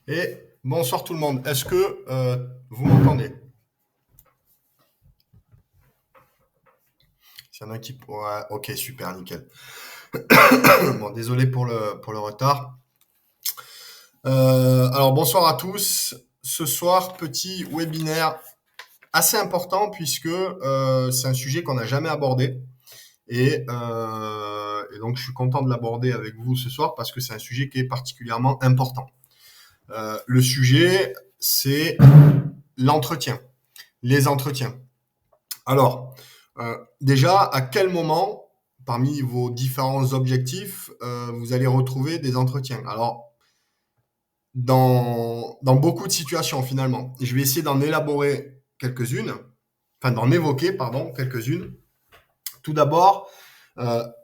Et bonsoir tout le monde. Est-ce que vous m'entendez? S'il y en a qui... Ouais, ok, super, nickel. Bon, désolé pour le retard. Alors bonsoir à tous. Ce soir, petit webinaire assez important puisque c'est un sujet qu'on n'a jamais abordé. Et donc je suis content de l'aborder avec vous ce soir parce que c'est un sujet qui est particulièrement important. Le sujet, c'est l'entretien, les entretiens. Alors, déjà, à quel moment, parmi vos différents objectifs, vous allez retrouver des entretiens? Alors, dans beaucoup de situations, finalement, je vais essayer d'en élaborer quelques-unes, enfin d'en évoquer, pardon, quelques-unes. Tout d'abord,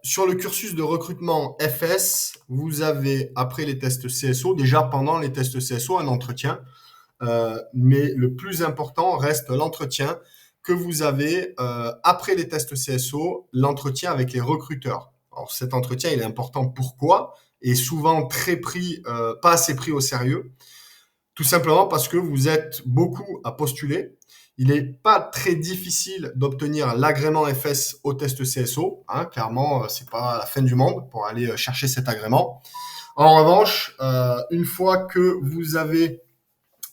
sur le cursus de recrutement FS, vous avez, après les tests CSO, déjà pendant les tests CSO, un entretien. Mais le plus important reste l'entretien que vous avez après les tests CSO, l'entretien avec les recruteurs. Alors cet entretien, il est important. Pourquoi? Et souvent pas assez pris au sérieux. Tout simplement parce que vous êtes beaucoup à postuler. Il n'est pas très difficile d'obtenir l'agrément FS au test CSO. Hein, clairement, c'est pas la fin du monde pour aller chercher cet agrément. En revanche, une fois que vous avez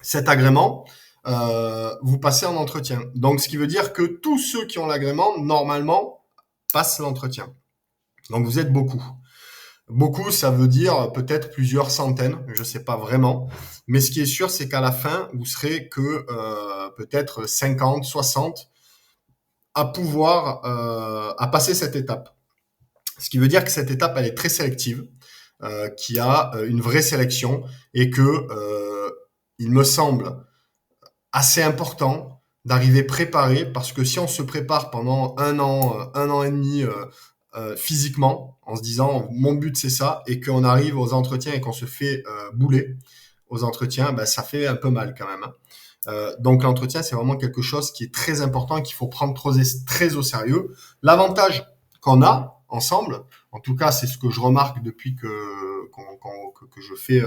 cet agrément, vous passez en entretien. Donc, ce qui veut dire que tous ceux qui ont l'agrément, normalement, passent l'entretien. Donc, vous êtes beaucoup. Beaucoup, ça veut dire peut-être plusieurs centaines, je ne sais pas vraiment. Mais ce qui est sûr, c'est qu'à la fin, vous serez que peut-être 50, 60 à passer cette étape. Ce qui veut dire que cette étape, elle est très sélective, qu'il y a une vraie sélection et que, il me semble, assez important d'arriver préparé parce que si on se prépare pendant un an et demi physiquement en se disant mon but c'est ça et qu'on arrive aux entretiens et qu'on se fait bouler aux entretiens, ben, ça fait un peu mal quand même. Hein. Donc l'entretien c'est vraiment quelque chose qui est très important et qu'il faut prendre très au sérieux. L'avantage qu'on a ensemble, en tout cas c'est ce que je remarque depuis que je fais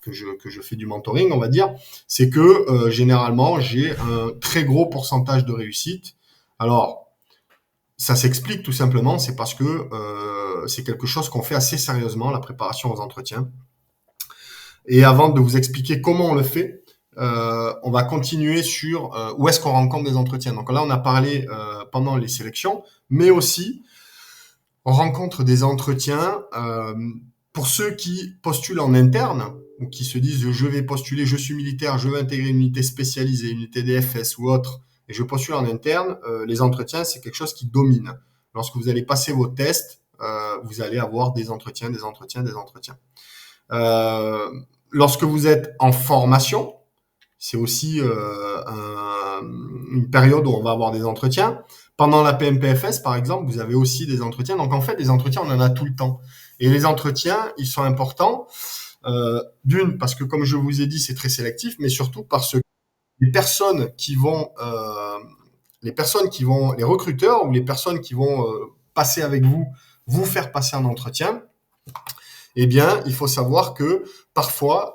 que je fais du mentoring, on va dire, c'est que généralement j'ai un très gros pourcentage de réussite. Alors ça s'explique tout simplement, c'est parce que c'est quelque chose qu'on fait assez sérieusement, la préparation aux entretiens. Et avant de vous expliquer comment on le fait, on va continuer sur où est-ce qu'on rencontre des entretiens. Donc là, on a parlé pendant les sélections, mais aussi on rencontre des entretiens pour ceux qui postulent en interne ou qui se disent je vais postuler, je suis militaire, je veux intégrer une unité spécialisée, une unité DFS ou autre, et je postule en interne, les entretiens, c'est quelque chose qui domine. Lorsque vous allez passer vos tests, vous allez avoir des entretiens, des entretiens, des entretiens. Lorsque vous êtes en formation, c'est aussi une période où on va avoir des entretiens. Pendant la PMPFS, par exemple, vous avez aussi des entretiens. Donc, en fait, les entretiens, on en a tout le temps. Et les entretiens, ils sont importants. D'une, parce que, comme je vous ai dit, c'est très sélectif, mais surtout parce que les les recruteurs ou les personnes qui vont passer avec vous, vous faire passer un entretien, eh bien, il faut savoir que parfois,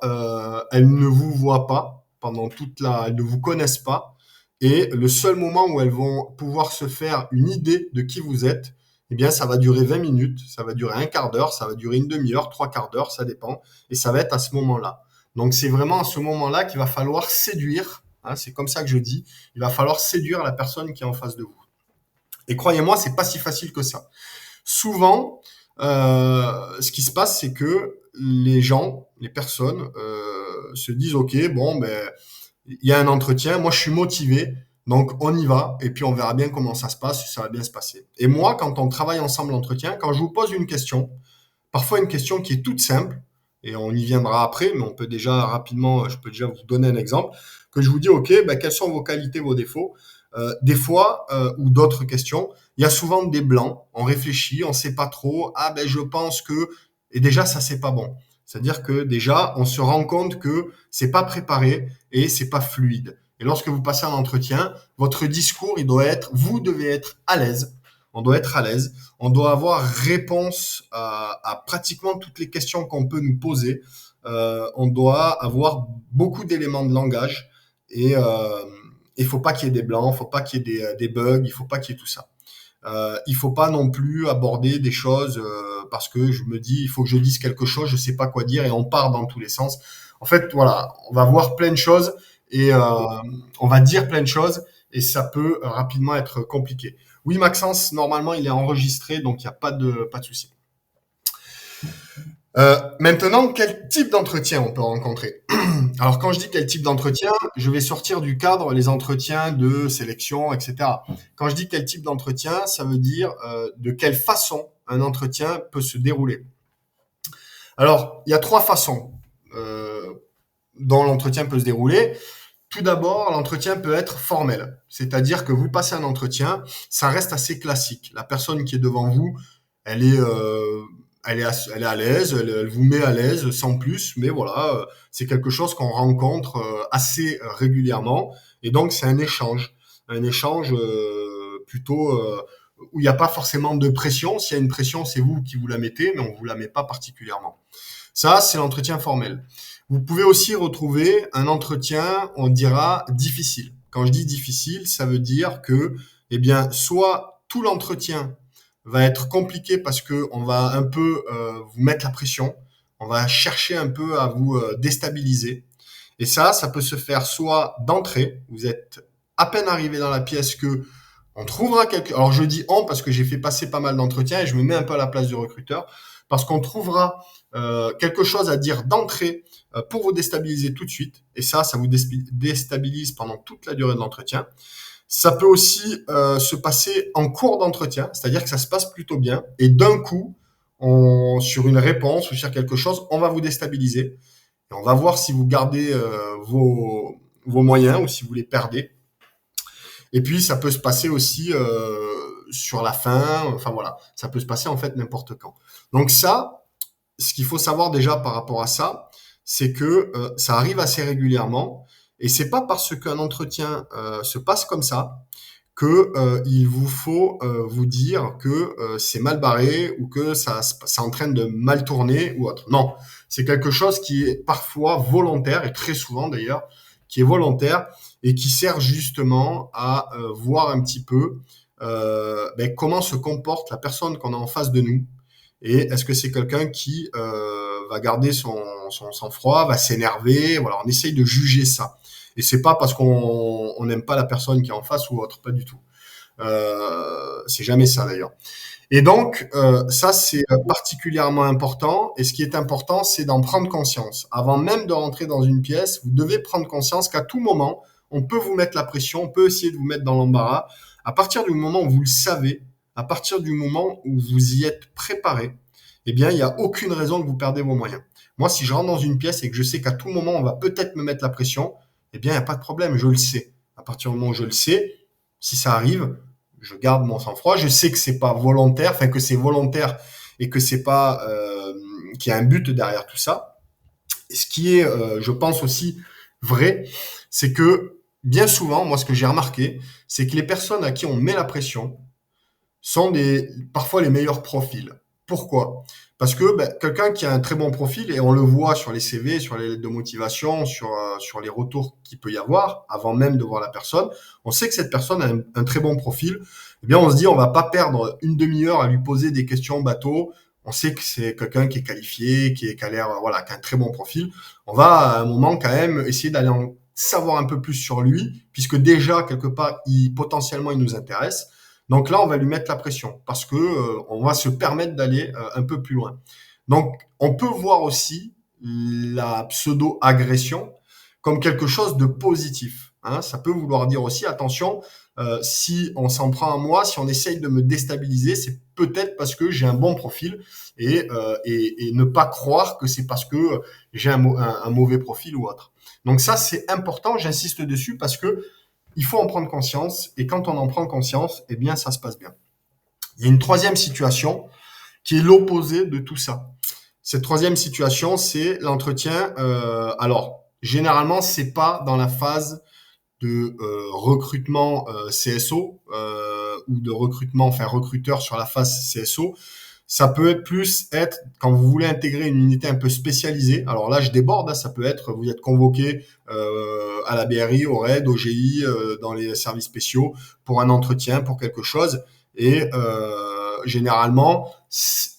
elles ne vous voient pas elles ne vous connaissent pas. Et le seul moment où elles vont pouvoir se faire une idée de qui vous êtes, eh bien, ça va durer 20 minutes, ça va durer un quart d'heure, ça va durer une demi-heure, trois quarts d'heure, ça dépend. Et ça va être à ce moment-là. Donc, c'est vraiment à ce moment-là qu'il va falloir séduire, hein, c'est comme ça que je dis, il va falloir séduire la personne qui est en face de vous. Et croyez-moi, c'est pas si facile que ça. Souvent, ce qui se passe, c'est que les personnes, se disent, OK, bon, ben, il y a un entretien, moi je suis motivé, donc on y va, et puis on verra bien comment ça se passe, ça va bien se passer. Et moi, quand on travaille ensemble l'entretien, quand je vous pose une question, parfois une question qui est toute simple, et on y viendra après, mais on peut déjà rapidement, je peux déjà vous donner un exemple, que je vous dis, OK, ben, quelles sont vos qualités, vos défauts? Des fois, ou d'autres questions, il y a souvent des blancs, on réfléchit, on sait pas trop, ah ben je pense que, et déjà ça c'est pas bon. C'est-à-dire que déjà on se rend compte que c'est pas préparé et c'est pas fluide. Et lorsque vous passez un entretien, votre discours, vous devez être à l'aise. on doit être à l'aise, on doit avoir réponse à pratiquement toutes les questions qu'on peut nous poser. On doit avoir beaucoup d'éléments de langage et il faut pas qu'il y ait des blancs, il faut pas qu'il y ait des bugs, il faut pas qu'il y ait tout ça. Il faut pas non plus aborder des choses parce que je me dis il faut que je dise quelque chose, je sais pas quoi dire et on part dans tous les sens. En fait, voilà, on va voir plein de choses et on va dire plein de choses et ça peut rapidement être compliqué. Oui, Maxence, normalement il est enregistré donc il n'y a pas de souci. Maintenant, quel type d'entretien on peut rencontrer? Alors, quand je dis quel type d'entretien, je vais sortir du cadre les entretiens de sélection, etc. Quand je dis quel type d'entretien, ça veut dire de quelle façon un entretien peut se dérouler. Alors, il y a trois façons dont l'entretien peut se dérouler. Tout d'abord, l'entretien peut être formel, c'est-à-dire que vous passez un entretien, ça reste assez classique. La personne qui est devant vous, elle est, euh, elle est à l'aise, elle vous met à l'aise sans plus, mais voilà, c'est quelque chose qu'on rencontre assez régulièrement, et donc c'est un échange plutôt où il n'y a pas forcément de pression. S'il y a une pression, c'est vous qui vous la mettez, mais on vous la met pas particulièrement. Ça, c'est l'entretien formel. Vous pouvez aussi retrouver un entretien, on dira difficile. Quand je dis difficile, ça veut dire que, eh bien, soit tout l'entretien va être compliqué parce que on va un peu vous mettre la pression, on va chercher un peu à vous déstabiliser. Et ça peut se faire soit d'entrée, vous êtes à peine arrivé dans la pièce que on trouvera quelque. Alors je dis on parce que j'ai fait passer pas mal d'entretiens et je me mets un peu à la place du recruteur parce qu'on trouvera quelque chose à dire d'entrée pour vous déstabiliser tout de suite. Et ça vous déstabilise pendant toute la durée de l'entretien. Ça peut aussi se passer en cours d'entretien, c'est-à-dire que ça se passe plutôt bien. Et d'un coup, sur une réponse ou sur quelque chose, on va vous déstabiliser. Et on va voir si vous gardez vos moyens ou si vous les perdez. Et puis, ça peut se passer aussi sur la fin. Enfin, voilà. Ça peut se passer en fait n'importe quand. Donc ça, ce qu'il faut savoir déjà par rapport à ça, c'est que ça arrive assez régulièrement. Et c'est pas parce qu'un entretien se passe comme ça que il vous faut vous dire que c'est mal barré ou que ça entraîne de mal tourner ou autre. Non, c'est quelque chose qui est parfois volontaire et très souvent d'ailleurs qui est volontaire et qui sert justement à voir un petit peu comment se comporte la personne qu'on a en face de nous et est-ce que c'est quelqu'un qui va garder son sang-froid, va s'énerver. Voilà, on essaye de juger ça. Et c'est pas parce qu'on n'aime pas la personne qui est en face ou autre, pas du tout. C'est jamais ça d'ailleurs. Et donc, ça, c'est particulièrement important. Et ce qui est important, c'est d'en prendre conscience. Avant même de rentrer dans une pièce, vous devez prendre conscience qu'à tout moment, on peut vous mettre la pression, on peut essayer de vous mettre dans l'embarras. À partir du moment où vous le savez, à partir du moment où vous y êtes préparé, eh bien, il n'y a aucune raison que vous perdez vos moyens. Moi, si je rentre dans une pièce et que je sais qu'à tout moment, on va peut-être me mettre la pression, eh bien, il n'y a pas de problème, je le sais. À partir du moment où je le sais, si ça arrive, je garde mon sang-froid. Je sais que c'est pas volontaire, enfin que c'est volontaire et que c'est pas qu'il y a un but derrière tout ça. Et ce qui est, je pense aussi vrai, c'est que bien souvent, moi, ce que j'ai remarqué, c'est que les personnes à qui on met la pression sont parfois les meilleurs profils. Pourquoi? Parce que quelqu'un qui a un très bon profil, et on le voit sur les CV, sur les lettres de motivation, sur les retours qu'il peut y avoir, avant même de voir la personne, on sait que cette personne a un très bon profil. Eh bien, on se dit, on va pas perdre une demi-heure à lui poser des questions bateau. On sait que c'est quelqu'un qui est qualifié, qui a l'air, voilà, qui a un très bon profil. On va, à un moment, quand même, essayer d'aller en savoir un peu plus sur lui, puisque déjà, quelque part, potentiellement, il nous intéresse. Donc là, on va lui mettre la pression parce que on va se permettre d'aller un peu plus loin. Donc, on peut voir aussi la pseudo-agression comme quelque chose de positif. Hein. Ça peut vouloir dire aussi, attention, si on s'en prend à moi, si on essaye de me déstabiliser, c'est peut-être parce que j'ai un bon profil et ne pas croire que c'est parce que j'ai un mauvais profil ou autre. Donc ça, c'est important, j'insiste dessus parce que il faut en prendre conscience et quand on en prend conscience, eh bien, ça se passe bien. Il y a une troisième situation qui est l'opposé de tout ça. Cette troisième situation, c'est l'entretien. Alors, généralement, c'est pas dans la phase recrutement CSO ou de recrutement, enfin recruteur sur la phase CSO. Ça peut être plus être quand vous voulez intégrer une unité un peu spécialisée. Alors là, je déborde. Hein, ça peut être vous êtes convoqué à la BRI, au RAID, au GI, dans les services spéciaux pour un entretien, pour quelque chose. Et généralement,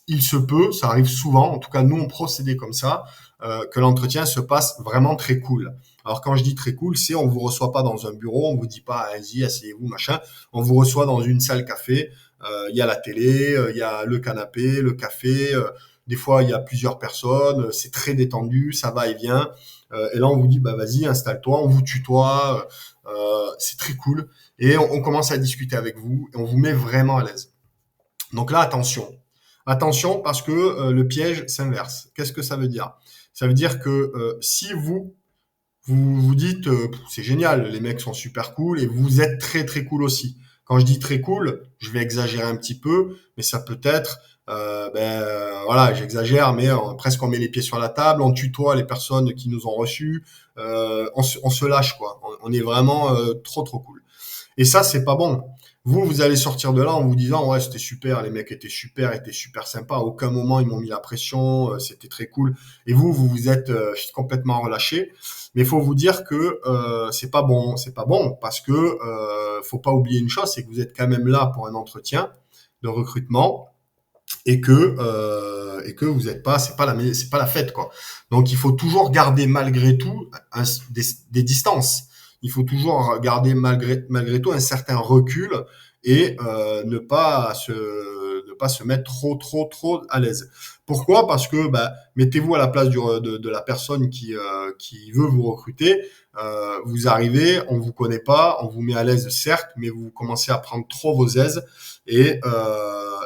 il se peut, ça arrive souvent. En tout cas, nous on procédait comme ça, que l'entretien se passe vraiment très cool. Alors quand je dis très cool, c'est on vous reçoit pas dans un bureau, on vous dit pas allez-y, asseyez-vous, machin. On vous reçoit dans une salle café. Il y a la télé, il y a le canapé, le café. Des fois, il y a plusieurs personnes. C'est très détendu, ça va et vient. Et là, on vous dit, bah vas-y, installe-toi. On vous tutoie. C'est très cool. Et on commence à discuter avec vous et on vous met vraiment à l'aise. Donc là, attention. Attention parce que le piège s'inverse. Qu'est-ce que ça veut dire? Ça veut dire que si vous dites c'est génial, les mecs sont super cool et vous êtes très très cool aussi. Quand je dis très cool, je vais exagérer un petit peu, mais ça peut être voilà, j'exagère, mais presque on met les pieds sur la table, on tutoie les personnes qui nous ont reçus, on se lâche quoi. On est vraiment trop trop cool. Et ça, c'est pas bon. Vous allez sortir de là en vous disant, ouais, c'était super, les mecs étaient super sympas. À aucun moment, ils m'ont mis la pression, c'était très cool. Et vous êtes complètement relâché. Mais il faut vous dire que c'est pas bon parce que faut pas oublier une chose, c'est que vous êtes quand même là pour un entretien de recrutement et que vous êtes pas, c'est pas la fête quoi. Donc il faut toujours garder malgré tout des distances. Il faut toujours garder malgré tout un certain recul et ne pas se mettre trop à l'aise. Pourquoi? Parce que bah, mettez-vous à la place de la personne qui veut vous recruter. Vous arrivez, on vous connaît pas, on vous met à l'aise certes, mais vous commencez à prendre trop vos aises et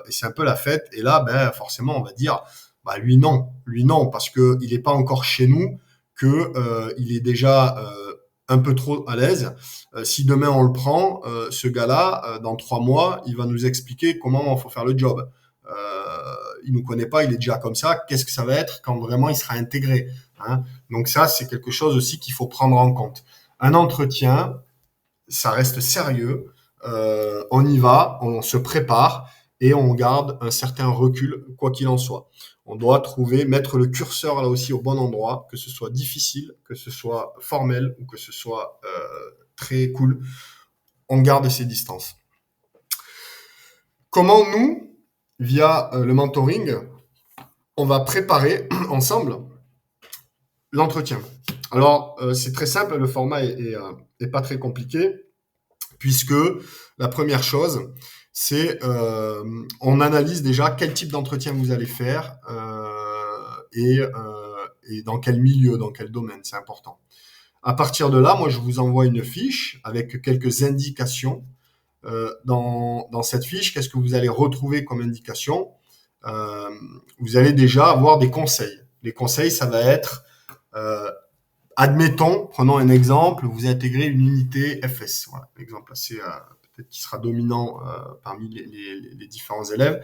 c'est un peu la fête. Et là, ben forcément, on va dire, bah lui non, parce que il est pas encore chez nous, que il est déjà un peu trop à l'aise. Si demain on le prend, ce gars-là, dans 3 mois, il va nous expliquer comment il faut faire le job. Il nous connaît pas, il est déjà comme ça. Qu'est-ce que ça va être quand vraiment il sera intégré, hein? Donc ça, c'est quelque chose aussi qu'il faut prendre en compte. Un entretien, ça reste sérieux. On y va, on se prépare et on garde un certain recul, quoi qu'il en soit. On doit mettre le curseur là aussi au bon endroit, que ce soit difficile, que ce soit formel ou que ce soit très cool. On garde ces distances. Comment nous, via le mentoring, on va préparer ensemble l'entretien? Alors, c'est très simple, le format est pas très compliqué, puisque la première chose, c'est on analyse déjà quel type d'entretien vous allez faire et dans quel milieu, dans quel domaine, c'est important. À partir de là, moi, je vous envoie une fiche avec quelques indications. Dans cette fiche, qu'est-ce que vous allez retrouver comme indication? Vous allez déjà avoir des conseils. Les conseils, ça va être, admettons, prenons un exemple, vous intégrez une unité FS. Voilà, un exemple assez peut-être qui sera dominant parmi les différents élèves.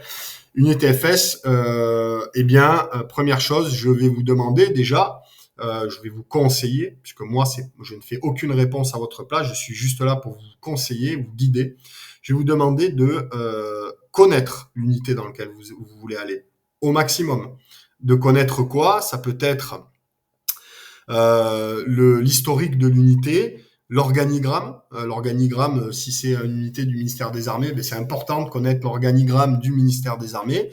Unité FS, eh bien, première chose, je vais vous demander déjà, je vais vous conseiller, puisque moi, je ne fais aucune réponse à votre place, je suis juste là pour vous conseiller, vous guider. Je vais vous demander de connaître l'unité dans laquelle vous voulez aller au maximum. De connaître quoi? Ça peut être l'historique de l'unité, l'organigramme. L'organigramme, si c'est une unité du ministère des Armées, ben c'est important de connaître l'organigramme du ministère des Armées.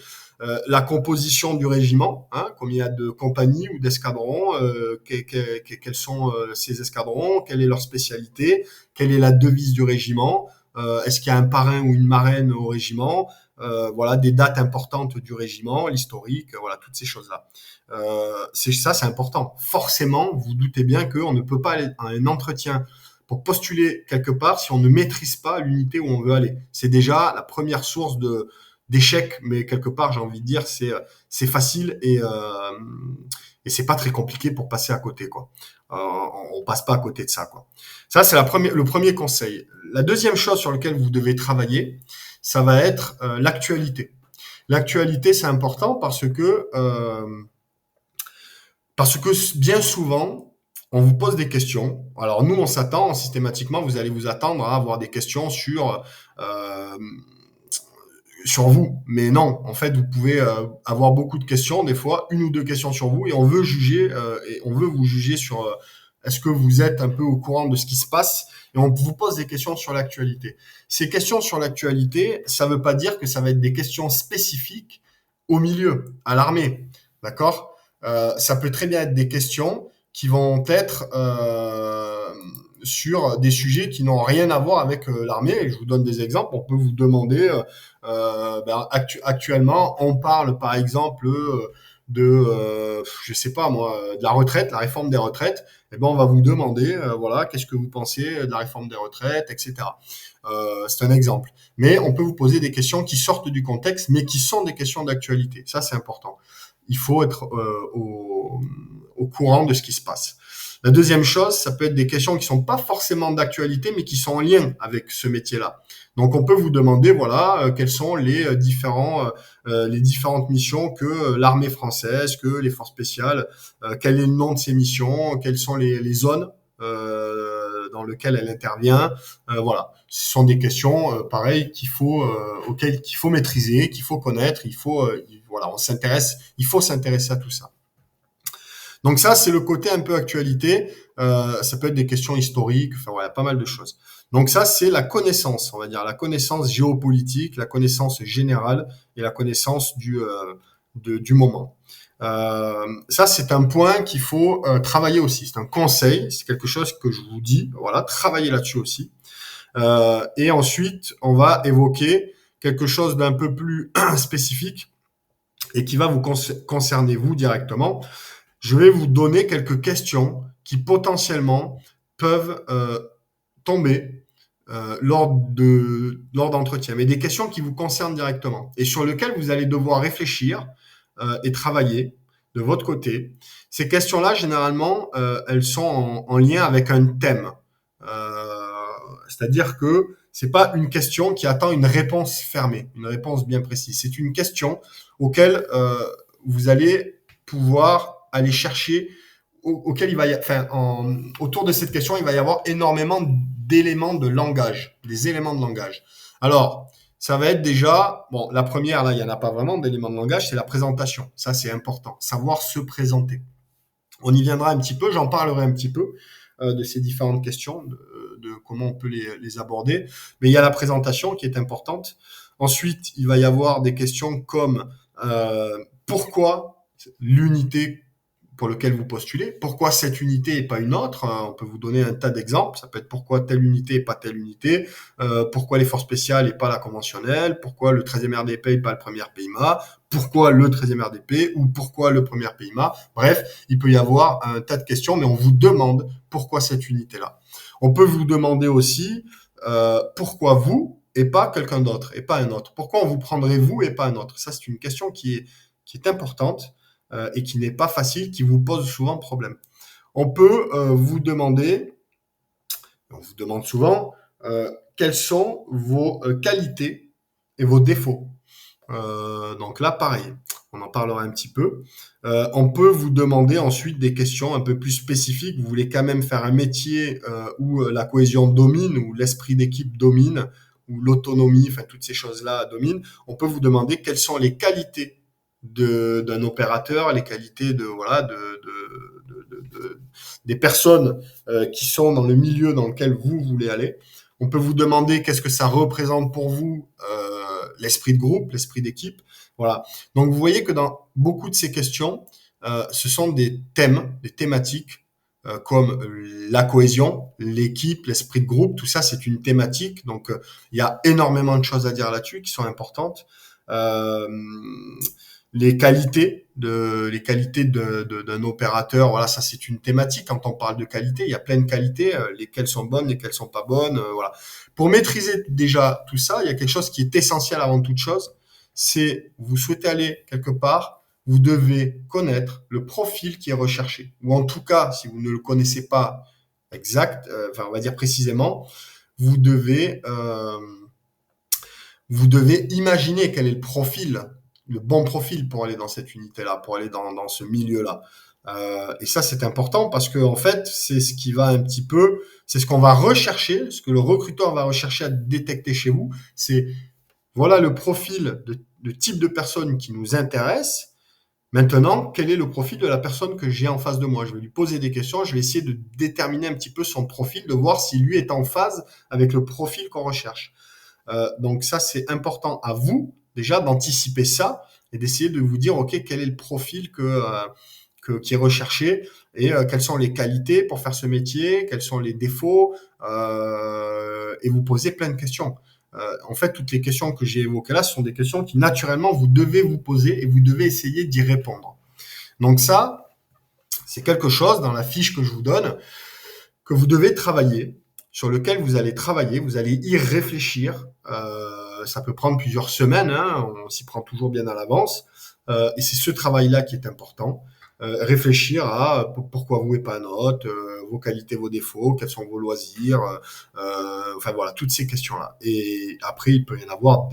La composition du régiment, hein, combien il y a de compagnies ou d'escadrons, quels sont ces escadrons, quelle est leur spécialité, quelle est la devise du régiment, est-ce qu'il y a un parrain ou une marraine au régiment, voilà, des dates importantes du régiment, l'historique, voilà, toutes ces choses-là. C'est important. Forcément, vous doutez bien qu'on ne peut pas aller à un entretien pour postuler quelque part si on ne maîtrise pas l'unité où on veut aller. C'est déjà la première source d'échec, mais quelque part, j'ai envie de dire, c'est facile et c'est pas très compliqué pour passer à côté, quoi. On passe pas à côté de ça, quoi. Ça, c'est le premier conseil. La deuxième chose sur laquelle vous devez travailler, ça va être l'actualité. L'actualité, c'est important parce que bien souvent, on vous pose des questions. Alors nous, on s'attend systématiquement, vous allez vous attendre à avoir des questions euh, sur vous. Mais non, en fait, vous pouvez avoir beaucoup de questions, des fois une ou deux questions sur vous, et on veut juger, et on veut vous juger sur est-ce que vous êtes un peu au courant de ce qui se passe, et on vous pose des questions sur l'actualité. Ces questions sur l'actualité, ça ne veut pas dire que ça va être des questions spécifiques au milieu, à l'armée, d'accord? Ça peut très bien être des questions qui vont être sur des sujets qui n'ont rien à voir avec l'armée. Et je vous donne des exemples. On peut vous demander, actuellement, on parle par exemple je sais pas moi, de la retraite, la réforme des retraites. Eh ben, on va vous demander, voilà, qu'est-ce que vous pensez de la réforme des retraites, etc. C'est un exemple. Mais on peut vous poser des questions qui sortent du contexte, mais qui sont des questions d'actualité. Ça, c'est important. Il faut être au courant de ce qui se passe. La deuxième chose, ça peut être des questions qui sont pas forcément d'actualité, mais qui sont en lien avec ce métier-là. Donc, on peut vous demander, voilà, quelles sont les différentes missions que l'armée française, que les forces spéciales, quel est le nom de ces missions, quelles sont les zones dans lesquelles elle intervient. Voilà, ce sont des questions, pareil, auxquelles qu'il faut maîtriser, qu'il faut connaître. Voilà, il faut s'intéresser à tout ça. Donc ça, c'est le côté un peu actualité. Ça peut être des questions historiques, enfin voilà, pas mal de choses. Donc ça, c'est la connaissance, on va dire, la connaissance géopolitique, la connaissance générale et la connaissance du moment. Ça, c'est un point qu'il faut travailler aussi. C'est un conseil, c'est quelque chose que je vous dis. Voilà, travaillez là-dessus aussi. Et ensuite, on va évoquer quelque chose d'un peu plus spécifique et qui va vous concerner vous directement. Je vais vous donner quelques questions qui potentiellement peuvent tomber lors d'entretiens, mais des questions qui vous concernent directement et sur lesquelles vous allez devoir réfléchir et travailler de votre côté. Ces questions-là, généralement, elles sont en lien avec un thème. C'est-à-dire que c'est pas une question qui attend une réponse fermée, une réponse bien précise. C'est une question auquel vous allez pouvoir aller chercher, auquel il va enfin, autour de cette question, il va y avoir énormément d'éléments de langage, des éléments de langage. Alors, ça va être déjà, bon, la première, là, il n'y en a pas vraiment d'éléments de langage, c'est la présentation. Ça, c'est important. Savoir se présenter. On y viendra un petit peu, j'en parlerai un petit peu de ces différentes questions, de comment on peut les aborder. Mais il y a la présentation qui est importante. Ensuite, il va y avoir des questions comme pourquoi l'unité pour lequel vous postulez, pourquoi cette unité et pas une autre. On peut vous donner un tas d'exemples. Ça peut être pourquoi telle unité et pas telle unité, pourquoi les forces spéciales et pas la conventionnelle, pourquoi le 13e RDP et pas le 1er PIMA, pourquoi le 13e RDP ou pourquoi le 1er PIMA. Bref, il peut y avoir un tas de questions, mais on vous demande pourquoi cette unité-là. On peut vous demander aussi pourquoi vous et pas quelqu'un d'autre, et pas un autre. Pourquoi on vous prendrait vous et pas un autre? Ça, c'est une question qui est importante et qui n'est pas facile, qui vous pose souvent problème. On peut vous demander, on vous demande souvent, quelles sont vos qualités et vos défauts. Donc là, pareil, on en parlera un petit peu. On peut vous demander ensuite des questions un peu plus spécifiques. Vous voulez quand même faire un métier où la cohésion domine, où l'esprit d'équipe domine, où l'autonomie, enfin toutes ces choses-là dominent. On peut vous demander quelles sont les qualités d'un opérateur, les qualités des personnes qui sont dans le milieu dans lequel vous voulez aller. On peut vous demander qu'est-ce que ça représente pour vous l'esprit de groupe, l'esprit d'équipe. Voilà. Donc vous voyez que dans beaucoup de ces questions, ce sont des thèmes, des thématiques comme la cohésion, l'équipe, l'esprit de groupe. Tout ça, c'est une thématique. Donc il y a énormément de choses à dire là-dessus qui sont importantes. Les qualités d'un opérateur, voilà, ça c'est une thématique. Quand on parle de qualité, il y a plein de qualités, lesquelles sont bonnes, lesquelles sont pas bonnes, voilà. Pour maîtriser déjà tout ça, il y a quelque chose qui est essentiel avant toute chose, c'est vous souhaitez aller quelque part, vous devez connaître le profil qui est recherché, ou en tout cas, si vous ne le connaissez pas enfin on va dire précisément, vous devez euh, vous devez imaginer quel est le bon profil pour aller dans cette unité-là, pour aller dans ce milieu-là. Et ça, c'est important parce que en fait, c'est ce qui va un petit peu, c'est ce qu'on va rechercher, ce que le recruteur va rechercher à détecter chez vous. C'est voilà le profil de type de personne qui nous intéresse. Maintenant, quel est le profil de la personne que j'ai en face de moi? Je vais lui poser des questions, je vais essayer de déterminer un petit peu son profil, de voir si lui est en phase avec le profil qu'on recherche. Donc ça, c'est important à vous déjà d'anticiper ça et d'essayer de vous dire, OK, quel est le profil qui est recherché et quelles sont les qualités pour faire ce métier, quels sont les défauts, et vous poser plein de questions. En fait, toutes les questions que j'ai évoquées là, ce sont des questions qui naturellement vous devez vous poser et vous devez essayer d'y répondre. Donc ça, c'est quelque chose dans la fiche que je vous donne que vous devez travailler, sur lequel vous allez travailler, vous allez y réfléchir. Ça peut prendre plusieurs semaines, hein, on s'y prend toujours bien à l'avance. Et c'est ce travail-là qui est important. Réfléchir à pourquoi vous et pas un autre, vos qualités, vos défauts, quels sont vos loisirs, enfin voilà, toutes ces questions-là. Et après, il peut y en avoir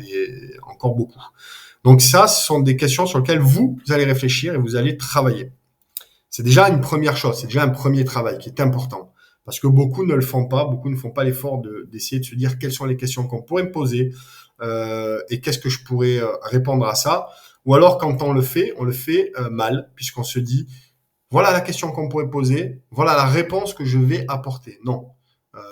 encore beaucoup. Donc ça, ce sont des questions sur lesquelles vous allez réfléchir et vous allez travailler. C'est déjà une première chose, c'est déjà un premier travail qui est important. Parce que beaucoup ne le font pas, beaucoup ne font pas l'effort d'essayer de se dire quelles sont les questions qu'on pourrait me poser et qu'est-ce que je pourrais répondre à ça. Ou alors quand on le fait mal, puisqu'on se dit voilà la question qu'on pourrait poser, voilà la réponse que je vais apporter. Non,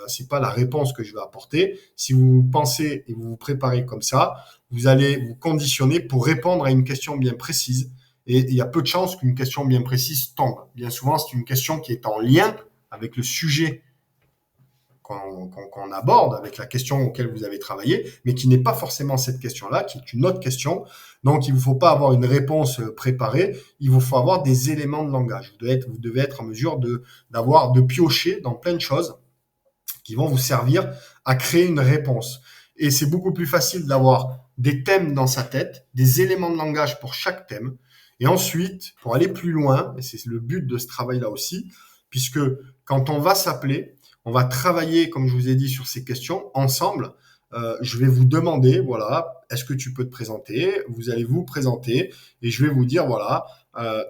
c'est pas la réponse que je vais apporter. Si vous pensez et vous vous préparez comme ça, vous allez vous conditionner pour répondre à une question bien précise. Et il y a peu de chances qu'une question bien précise tombe. Bien souvent, c'est une question qui est en lien avec le sujet qu'on aborde, avec la question auquel vous avez travaillé, mais qui n'est pas forcément cette question-là, qui est une autre question. Donc, il ne vous faut pas avoir une réponse préparée, il vous faut avoir des éléments de langage. Vous devez être en mesure de piocher dans plein de choses qui vont vous servir à créer une réponse. Et c'est beaucoup plus facile d'avoir des thèmes dans sa tête, des éléments de langage pour chaque thème. Et ensuite, pour aller plus loin, et c'est le but de ce travail-là aussi, puisque quand on va s'appeler, on va travailler, comme je vous ai dit, sur ces questions ensemble. Je vais vous demander, voilà, est-ce que tu peux te présenter? Vous allez vous présenter et je vais vous dire, voilà,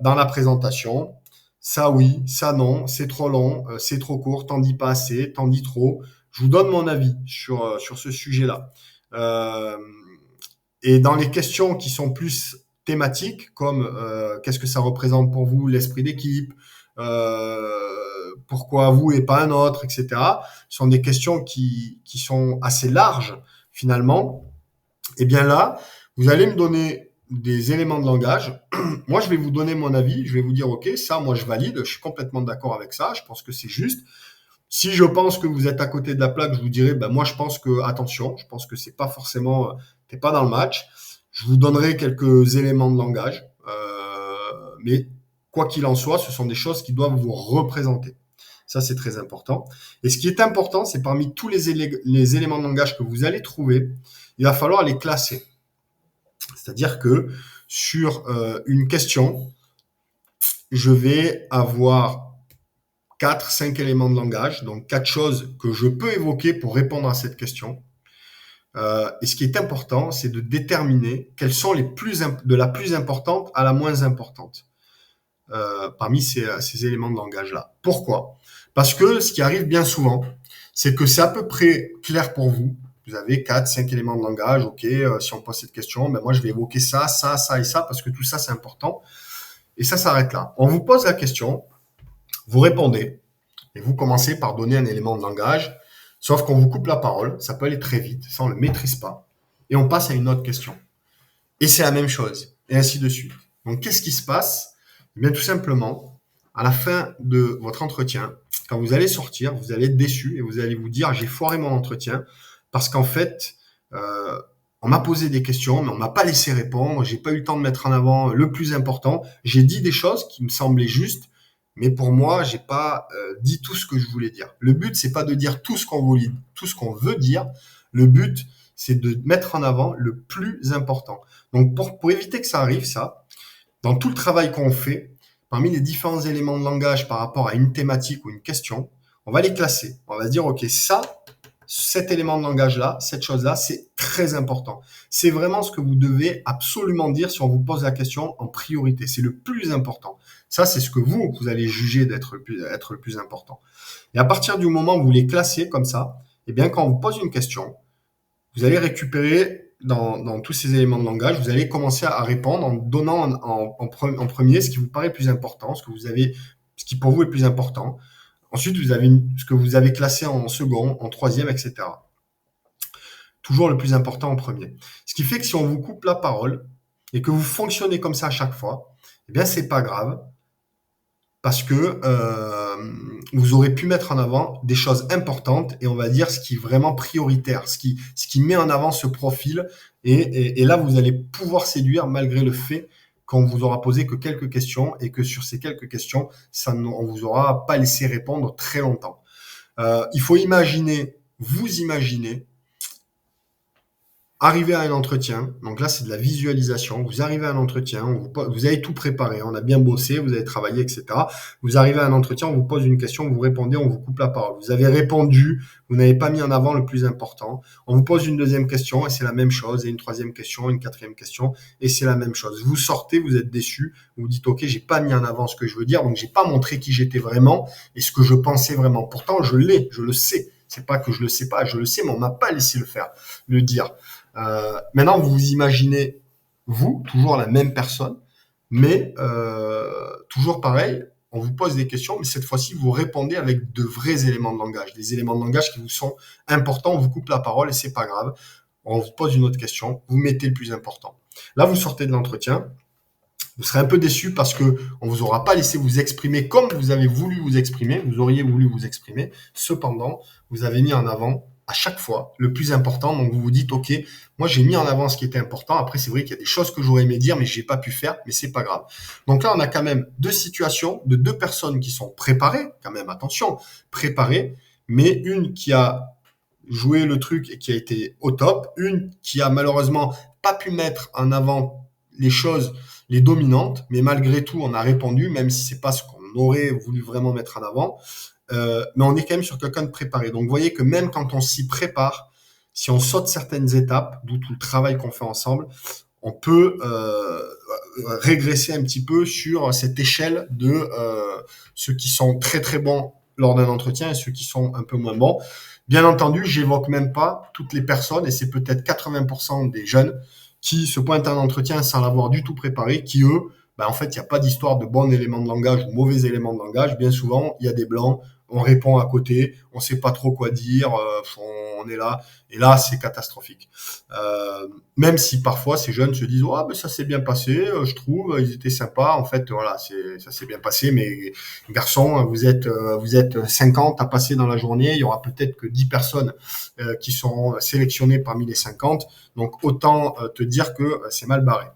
dans la présentation, ça oui, ça non, c'est trop long, c'est trop court, t'en dis pas assez, t'en dis trop. Je vous donne mon avis sur ce sujet-là. Euh, et dans les questions qui sont plus thématiques, comme qu'est-ce que ça représente pour vous l'esprit d'équipe, pourquoi vous et pas un autre, etc., sont des questions qui sont assez larges finalement. Et bien là, vous allez me donner des éléments de langage. Moi, je vais vous donner mon avis. Je vais vous dire, OK, ça, moi, je valide. Je suis complètement d'accord avec ça. Je pense que c'est juste. Si je pense que vous êtes à côté de la plaque, je vous dirai, ben, moi, je pense que, attention, je pense que c'est pas forcément, t'es pas dans le match. Je vous donnerai quelques éléments de langage. Mais quoi qu'il en soit, ce sont des choses qui doivent vous représenter. Ça, c'est très important. Et ce qui est important, c'est parmi tous les éléments de langage que vous allez trouver, il va falloir les classer. C'est-à-dire que sur une question, je vais avoir 4, 5 éléments de langage, donc 4 choses que je peux évoquer pour répondre à cette question. Et ce qui est important, c'est de déterminer quelles sont de la plus importante à la moins importante parmi ces éléments de langage-là. Pourquoi? Parce que ce qui arrive bien souvent, c'est que c'est à peu près clair pour vous. Vous avez 4, 5 éléments de langage. OK, si on pose cette question, ben moi, je vais évoquer ça, ça, ça et ça, parce que tout ça, c'est important. Et ça s'arrête là. On vous pose la question, vous répondez, et vous commencez par donner un élément de langage, sauf qu'on vous coupe la parole, ça peut aller très vite, ça, on ne le maîtrise pas. Et on passe à une autre question. Et c'est la même chose, et ainsi de suite. Donc, qu'est-ce qui se passe? Eh bien, tout simplement, à la fin de votre entretien, quand vous allez sortir, vous allez être déçu et vous allez vous dire, j'ai foiré mon entretien parce qu'en fait, on m'a posé des questions, mais on m'a pas laissé répondre, j'ai pas eu le temps de mettre en avant le plus important. J'ai dit des choses qui me semblaient justes, mais pour moi, j'ai pas dit tout ce que je voulais dire. Le but, c'est pas de dire tout ce qu'on veut dire. Le but, c'est de mettre en avant le plus important. Donc, pour éviter que ça arrive, ça, dans tout le travail qu'on fait, parmi les différents éléments de langage par rapport à une thématique ou une question, on va les classer. On va se dire, OK, ça, cet élément de langage-là, cette chose-là, c'est très important. C'est vraiment ce que vous devez absolument dire si on vous pose la question en priorité. C'est le plus important. Ça, c'est ce que vous allez juger être le plus important. Et à partir du moment où vous les classez comme ça, eh bien, quand on vous pose une question, vous allez récupérer dans tous ces éléments de langage, vous allez commencer à répondre en donnant en premier ce qui vous paraît le plus important, ce qui pour vous est le plus important. Ensuite, vous avez ce que vous avez classé en second, en troisième, etc. Toujours le plus important en premier. Ce qui fait que si on vous coupe la parole et que vous fonctionnez comme ça à chaque fois, eh bien, c'est pas grave parce que vous aurez pu mettre en avant des choses importantes et on va dire ce qui est vraiment prioritaire, ce qui met en avant ce profil et là vous allez pouvoir séduire malgré le fait qu'on vous aura posé que quelques questions et que sur ces quelques questions, on vous aura pas laissé répondre très longtemps. Il faut vous imaginer arriver à un entretien, donc là c'est de la visualisation, vous arrivez à un entretien, vous avez tout préparé, on a bien bossé, vous avez travaillé, etc. Vous arrivez à un entretien, on vous pose une question, vous répondez, on vous coupe la parole. Vous avez répondu, vous n'avez pas mis en avant le plus important. On vous pose une deuxième question et c'est la même chose, et une troisième question, une quatrième question, et c'est la même chose. Vous sortez, vous êtes déçu, vous dites ok, j'ai pas mis en avant ce que je veux dire, donc j'ai pas montré qui j'étais vraiment et ce que je pensais vraiment. Pourtant je le sais. C'est pas que je le sais pas, je le sais, mais on m'a pas laissé le dire. Maintenant, vous vous imaginez, vous, toujours la même personne, mais toujours pareil, on vous pose des questions, mais cette fois-ci, vous répondez avec de vrais éléments de langage, des éléments de langage qui vous sont importants, on vous coupe la parole et c'est pas grave. On vous pose une autre question, vous mettez le plus important. Là, vous sortez de l'entretien, vous serez un peu déçu parce que on vous aura pas laissé vous exprimer comme vous avez voulu vous exprimer, vous auriez voulu vous exprimer. Cependant, vous avez mis en avant à chaque fois le plus important. Donc vous vous dites, ok, moi j'ai mis en avant ce qui était important. Après, c'est vrai qu'il y a des choses que j'aurais aimé dire, mais j'ai pas pu faire, mais c'est pas grave. Donc là, on a quand même deux situations de deux personnes qui sont préparées, quand même, attention, préparées, mais une qui a joué le truc et qui a été au top, une qui a malheureusement pas pu mettre en avant les choses, les dominantes, mais malgré tout, on a répondu, même si c'est pas ce qu'on aurait voulu vraiment mettre en avant. Mais on est quand même sur quelqu'un de préparé. Donc, vous voyez que même quand on s'y prépare, si on saute certaines étapes, d'où tout le travail qu'on fait ensemble, on peut régresser un petit peu sur cette échelle de ceux qui sont très très bons lors d'un entretien et ceux qui sont un peu moins bons. Bien entendu, j'évoque même pas toutes les personnes, et c'est peut-être 80% des jeunes qui se pointent à un entretien sans l'avoir du tout préparé, qui eux, ben en fait, il n'y a pas d'histoire de bons éléments de langage ou mauvais éléments de langage. Bien souvent, il y a des blancs, on répond à côté, on sait pas trop quoi dire, on est là, et là, c'est catastrophique. Même si parfois ces jeunes se disent, ah, ben ça s'est bien passé, je trouve, ils étaient sympas. En fait, voilà, ça s'est bien passé, mais garçon, vous êtes 50 à passer dans la journée, il y aura peut-être que 10 personnes qui sont sélectionnées parmi les 50. Donc autant te dire que c'est mal barré.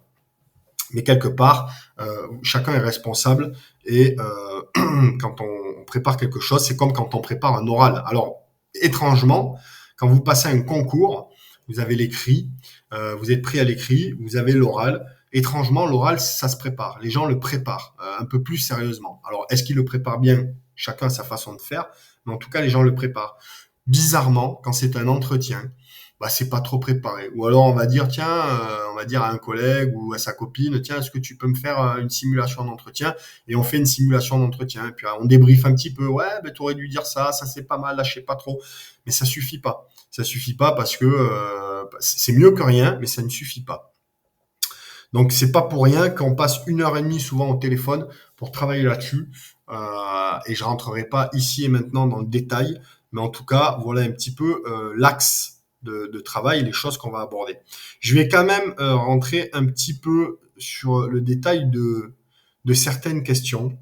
Mais quelque part, chacun est responsable et quand on prépare quelque chose, c'est comme quand on prépare un oral. Alors, étrangement, quand vous passez un concours, vous avez l'écrit, vous êtes pris à l'écrit, vous avez l'oral. Étrangement, l'oral, ça se prépare. Les gens le préparent un peu plus sérieusement. Alors, est-ce qu'ils le préparent bien? Chacun a sa façon de faire, mais en tout cas, les gens le préparent. Bizarrement, quand c'est un entretien, bah c'est pas trop préparé. Ou alors on va dire tiens, on va dire à un collègue ou à sa copine, tiens, est-ce que tu peux me faire une simulation d'entretien? Et on fait une simulation d'entretien. Et puis on débriefe un petit peu. Ouais, ben tu aurais dû dire ça, ça c'est pas mal, là je sais pas trop. Mais ça suffit pas. Ça suffit pas parce que c'est mieux que rien, mais ça ne suffit pas. Donc c'est pas pour rien qu'on passe 1 heure et demie souvent au téléphone pour travailler là-dessus. Et je rentrerai pas ici et maintenant dans le détail, mais en tout cas voilà un petit peu l'axe de travail, les choses qu'on va aborder. Je vais quand même rentrer un petit peu sur le détail de certaines questions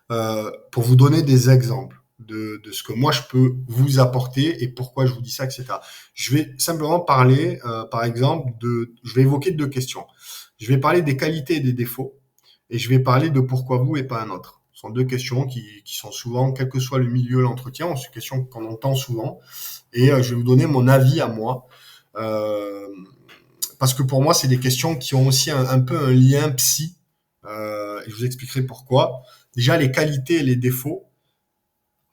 pour vous donner des exemples de ce que moi je peux vous apporter et pourquoi je vous dis ça, etc. Je vais simplement parler, par exemple, je vais évoquer deux questions. Je vais parler des qualités et des défauts et je vais parler de pourquoi vous et pas un autre. Ce sont deux questions qui sont souvent, quel que soit le milieu, l'entretien, c'est une question qu'on entend souvent et je vais vous donner mon avis à moi. Parce que pour moi, c'est des questions qui ont aussi un peu un lien psy et je vous expliquerai pourquoi. Déjà, les qualités et les défauts.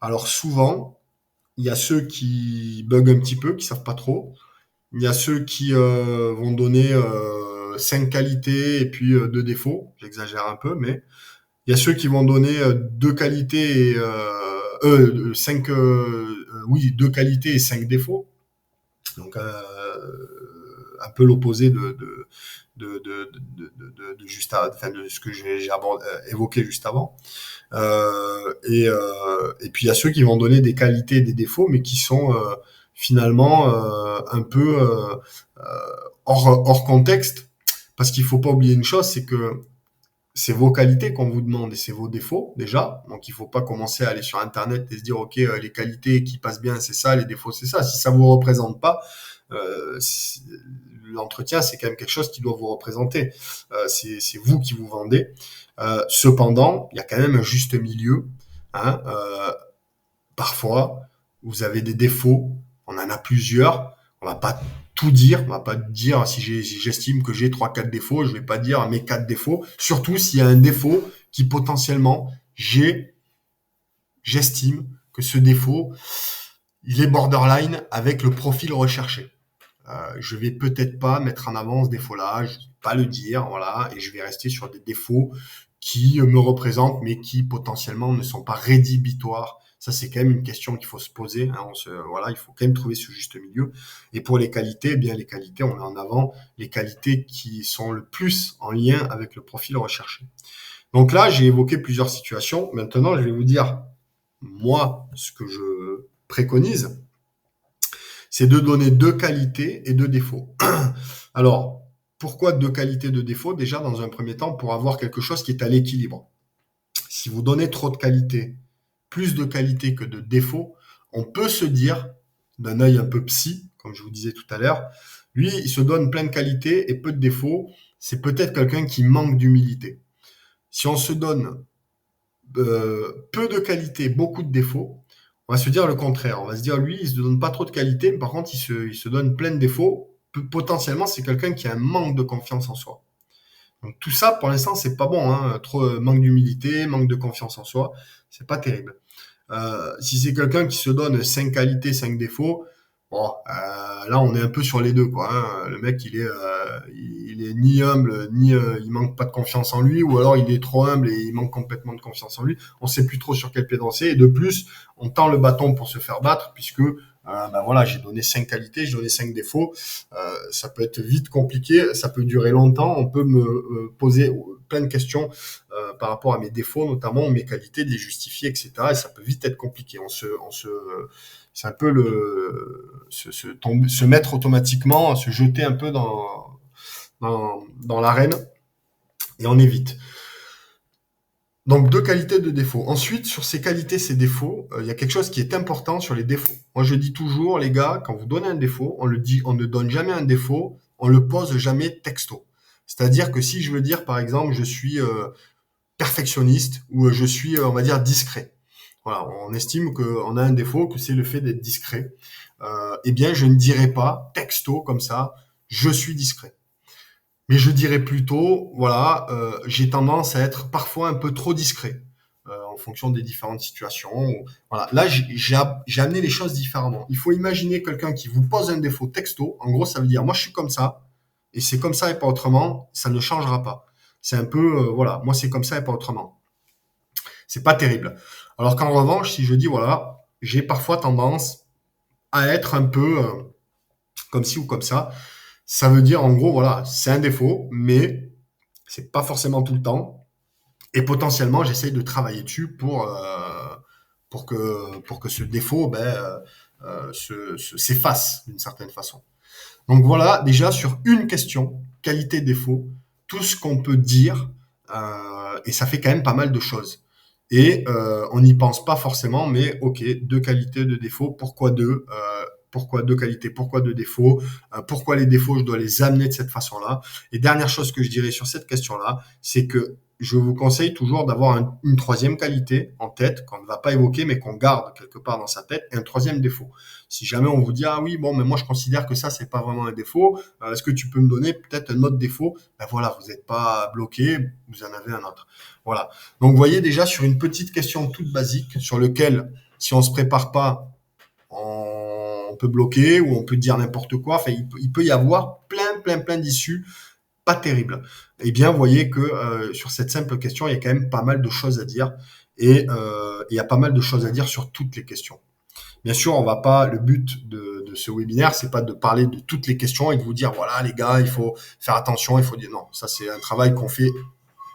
Alors souvent, Il y a ceux qui bug un petit peu, qui savent pas trop. Il y a ceux qui vont donner 5 qualités et puis 2 défauts. J'exagère un peu, mais il y a ceux qui vont donner 2 qualités et 5, oui, 2 qualités et 5 défauts. Donc un peu l'opposé enfin, de ce que évoqué juste avant. Et puis il y a ceux qui vont donner des qualités et des défauts, mais qui sont finalement un peu hors contexte, parce qu'il faut pas oublier une chose, c'est que c'est vos qualités qu'on vous demande et c'est vos défauts déjà. Donc il faut pas commencer à aller sur Internet et se dire ok les qualités qui passent bien c'est ça, les défauts c'est ça. Si ça vous représente pas, euh, l'entretien c'est quand même quelque chose qui doit vous représenter. C'est vous qui vous vendez. Cependant, il y a quand même un juste milieu. Hein, parfois, vous avez des défauts. On en a plusieurs. On va pas tout dire. On va pas dire si j'estime que j'ai trois, quatre défauts. Je vais pas dire mes quatre défauts. Surtout s'il y a un défaut qui potentiellement j'estime que ce défaut, il est borderline avec le profil recherché. Je vais peut-être pas mettre en avant ce défaut-là, je vais pas le dire, voilà, et je vais rester sur des défauts qui me représentent, mais qui potentiellement ne sont pas rédhibitoires. Ça, c'est quand même une question qu'il faut se poser. Hein, voilà, il faut quand même trouver ce juste milieu. Et pour les qualités, eh bien les qualités, on met en avant les qualités qui sont le plus en lien avec le profil recherché. Donc là, j'ai évoqué plusieurs situations. Maintenant, je vais vous dire moi ce que je préconise, c'est de donner deux qualités et deux défauts. Alors, pourquoi deux qualités, deux défauts? Déjà, dans un premier temps, pour avoir quelque chose qui est à l'équilibre. Si vous donnez trop de qualités, plus de qualités que de défauts, on peut se dire, d'un œil un peu psy, comme je vous disais tout à l'heure, lui, il se donne plein de qualités et peu de défauts. C'est peut-être quelqu'un qui manque d'humilité. Si on se donne peu de qualités, beaucoup de défauts, on va se dire le contraire. On va se dire, lui, il se donne pas trop de qualités, mais par contre, il se donne plein de défauts. Potentiellement, c'est quelqu'un qui a un manque de confiance en soi. Donc tout ça, pour l'instant, c'est pas bon. Hein. Trop manque d'humilité, manque de confiance en soi, c'est pas terrible. Si c'est quelqu'un qui se donne 5 qualités, 5 défauts, bon, là on est un peu sur les deux, quoi. Hein. Le mec, il est ni humble, ni il manque pas de confiance en lui, ou alors il est trop humble et il manque complètement de confiance en lui. On sait plus trop sur quel pied danser. Et de plus, on tend le bâton pour se faire battre, puisque ben voilà, j'ai donné 5 qualités, j'ai donné 5 défauts. Ça peut être vite compliqué, ça peut durer longtemps. On peut me poser plein de questions par rapport à mes défauts, notamment mes qualités, de les justifier, etc. Et ça peut vite être compliqué. C'est un peu se mettre automatiquement, se jeter un peu dans l'arène et on évite. Donc deux qualités, deux défauts. Ensuite, sur ces qualités, ces défauts, il y a quelque chose qui est important sur les défauts. Moi, je dis toujours, les gars, quand vous donnez un défaut, on ne donne jamais un défaut, on le pose jamais texto. C'est-à-dire que si je veux dire, par exemple, je suis perfectionniste ou je suis, on va dire, discret. Voilà, on estime qu'on a un défaut, que c'est le fait d'être discret. Eh bien, je ne dirais pas texto comme ça, je suis discret. Mais je dirais plutôt, voilà, j'ai tendance à être parfois un peu trop discret en fonction des différentes situations. Voilà, là, j'ai amené les choses différemment. Il faut imaginer quelqu'un qui vous pose un défaut texto. En gros, ça veut dire, moi, je suis comme ça, et c'est comme ça et pas autrement. Ça ne changera pas. C'est un peu, voilà, moi, c'est comme ça et pas autrement. C'est pas terrible. Alors qu'en revanche, si je dis, voilà, j'ai parfois tendance à être un peu comme ci ou comme ça veut dire, en gros, voilà, c'est un défaut, mais c'est pas forcément tout le temps. Et potentiellement, j'essaye de travailler dessus pour que ce défaut s'efface d'une certaine façon. Donc voilà, déjà sur une question, qualité-défaut, tout ce qu'on peut dire, et ça fait quand même pas mal de choses. Et on n'y pense pas forcément, mais ok, deux qualités, deux défauts, pourquoi deux qualités, pourquoi deux défauts, pourquoi les défauts, je dois les amener de cette façon-là. Et dernière chose que je dirais sur cette question-là, c'est que je vous conseille toujours d'avoir une troisième qualité en tête qu'on ne va pas évoquer, mais qu'on garde quelque part dans sa tête, et un troisième défaut. Si jamais on vous dit ah oui bon mais moi je considère que ça c'est pas vraiment un défaut, est-ce que tu peux me donner peut-être un autre défaut? Ben voilà, vous n'êtes pas bloqué, vous en avez un autre. Voilà. Donc vous voyez déjà sur une petite question toute basique sur lequel si on se prépare pas on peut bloquer ou on peut dire n'importe quoi. Enfin, il peut y avoir plein d'issues pas terribles. Eh bien, vous voyez que sur cette simple question, il y a quand même pas mal de choses à dire et il y a pas mal de choses à dire sur toutes les questions. Bien sûr, on va pas. Le but de ce webinaire, c'est pas de parler de toutes les questions et de vous dire voilà les gars, il faut faire attention, il faut dire non. Ça, c'est un travail qu'on fait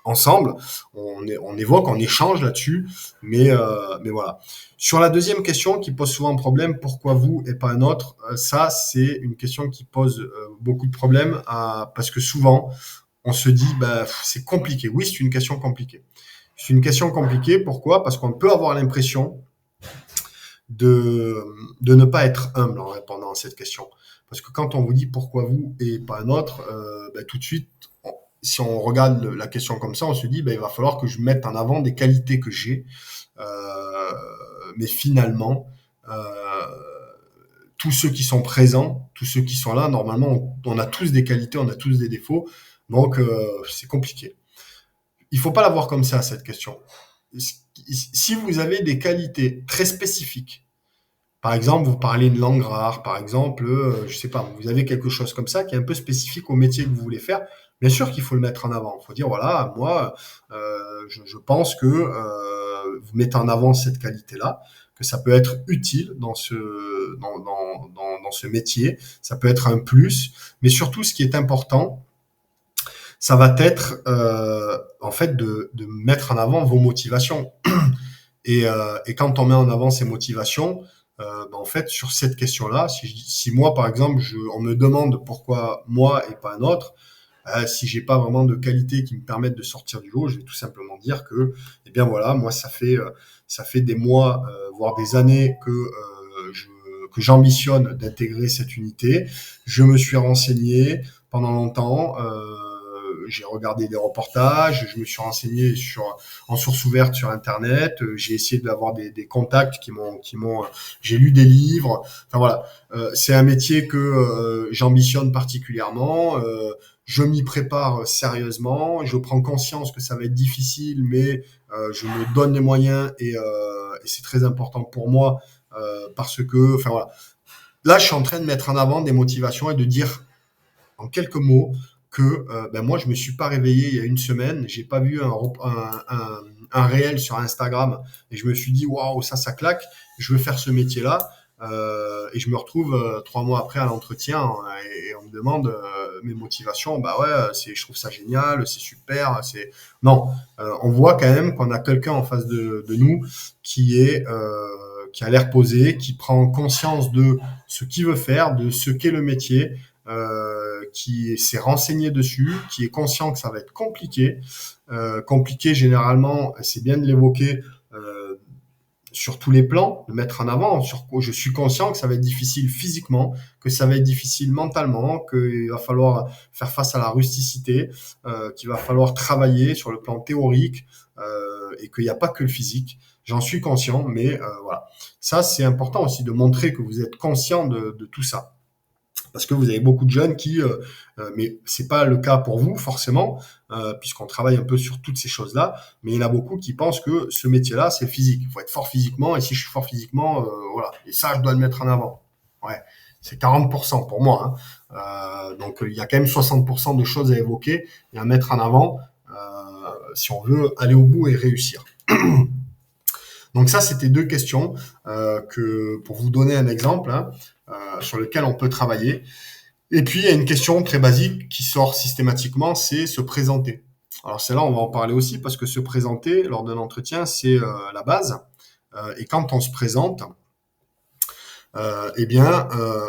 ensemble. On évoque, on échange là-dessus, mais voilà. Sur la deuxième question qui pose souvent un problème, pourquoi vous et pas un autre, ça c'est une question qui pose beaucoup de problèmes parce que souvent on se dit bah c'est compliqué. Oui, c'est une question compliquée. C'est une question compliquée. Pourquoi? Parce qu'on peut avoir l'impression de, de ne pas être humble en répondant à cette question. Parce que quand on vous dit pourquoi vous et pas un autre, tout de suite, si on regarde la question comme ça, on se dit il va falloir que je mette en avant des qualités que j'ai. Mais finalement, tous ceux qui sont présents, tous ceux qui sont là, normalement, on a tous des qualités, on a tous des défauts. Donc, c'est compliqué. Il faut pas la voir comme ça, cette question. Si vous avez des qualités très spécifiques, par exemple, vous parlez une langue rare, par exemple, je sais pas, vous avez quelque chose comme ça qui est un peu spécifique au métier que vous voulez faire. Bien sûr qu'il faut le mettre en avant. Il faut dire voilà, moi, je pense que vous mettez en avant cette qualité-là, que ça peut être utile dans ce métier, ça peut être un plus, mais surtout, ce qui est important, ça va être en fait de mettre en avant vos motivations. Et quand on met en avant ces motivations, en fait, sur cette question-là, si moi, par exemple, on me demande pourquoi moi et pas un autre, si j'ai pas vraiment de qualité qui me permettent de sortir du lot, je vais tout simplement dire que, eh bien voilà, moi, ça fait des mois, voire des années que j'ambitionne d'intégrer cette unité. Je me suis renseigné pendant longtemps. J'ai regardé des reportages, je me suis renseigné en source ouverte sur Internet, j'ai essayé d'avoir des contacts j'ai lu des livres. Enfin voilà, c'est un métier que j'ambitionne particulièrement. Je m'y prépare sérieusement. Je prends conscience que ça va être difficile, mais je me donne les moyens et c'est très important pour moi parce que, enfin voilà. Là, je suis en train de mettre en avant des motivations et de dire en quelques mots que moi je me suis pas réveillé il y a une semaine, j'ai pas vu un réel sur Instagram et je me suis dit waouh ça claque, je veux faire ce métier-là et je me retrouve 3 mois après à l'entretien et on me demande mes motivations, bah ouais je trouve ça génial, c'est super, c'est non, on voit quand même qu'on a quelqu'un en face de nous qui a l'air posé, qui prend conscience de ce qu'il veut faire, de ce qu'est le métier, qui s'est renseigné dessus, qui est conscient que ça va être compliqué. Compliqué généralement, c'est bien de l'évoquer sur tous les plans, de mettre en avant. Je suis conscient que ça va être difficile physiquement, que ça va être difficile mentalement, qu'il va falloir faire face à la rusticité, qu'il va falloir travailler sur le plan théorique et qu'il n'y a pas que le physique. J'en suis conscient, mais voilà. Ça, c'est important aussi de montrer que vous êtes conscient de tout ça. Parce que vous avez beaucoup de jeunes mais c'est pas le cas pour vous forcément, puisqu'on travaille un peu sur toutes ces choses-là. Mais il y en a beaucoup qui pensent que ce métier-là, c'est physique. Il faut être fort physiquement, et si je suis fort physiquement, voilà. Et ça, je dois le mettre en avant. Ouais, c'est 40% pour moi. Hein. Donc il y a quand même 60% de choses à évoquer et à mettre en avant si on veut aller au bout et réussir. Donc ça, c'était 2 questions que pour vous donner un exemple. Hein, sur lequel on peut travailler. Et puis, il y a une question très basique qui sort systématiquement, c'est se présenter. Alors, celle-là, on va en parler aussi parce que se présenter lors d'un entretien, c'est la base. Et quand on se présente,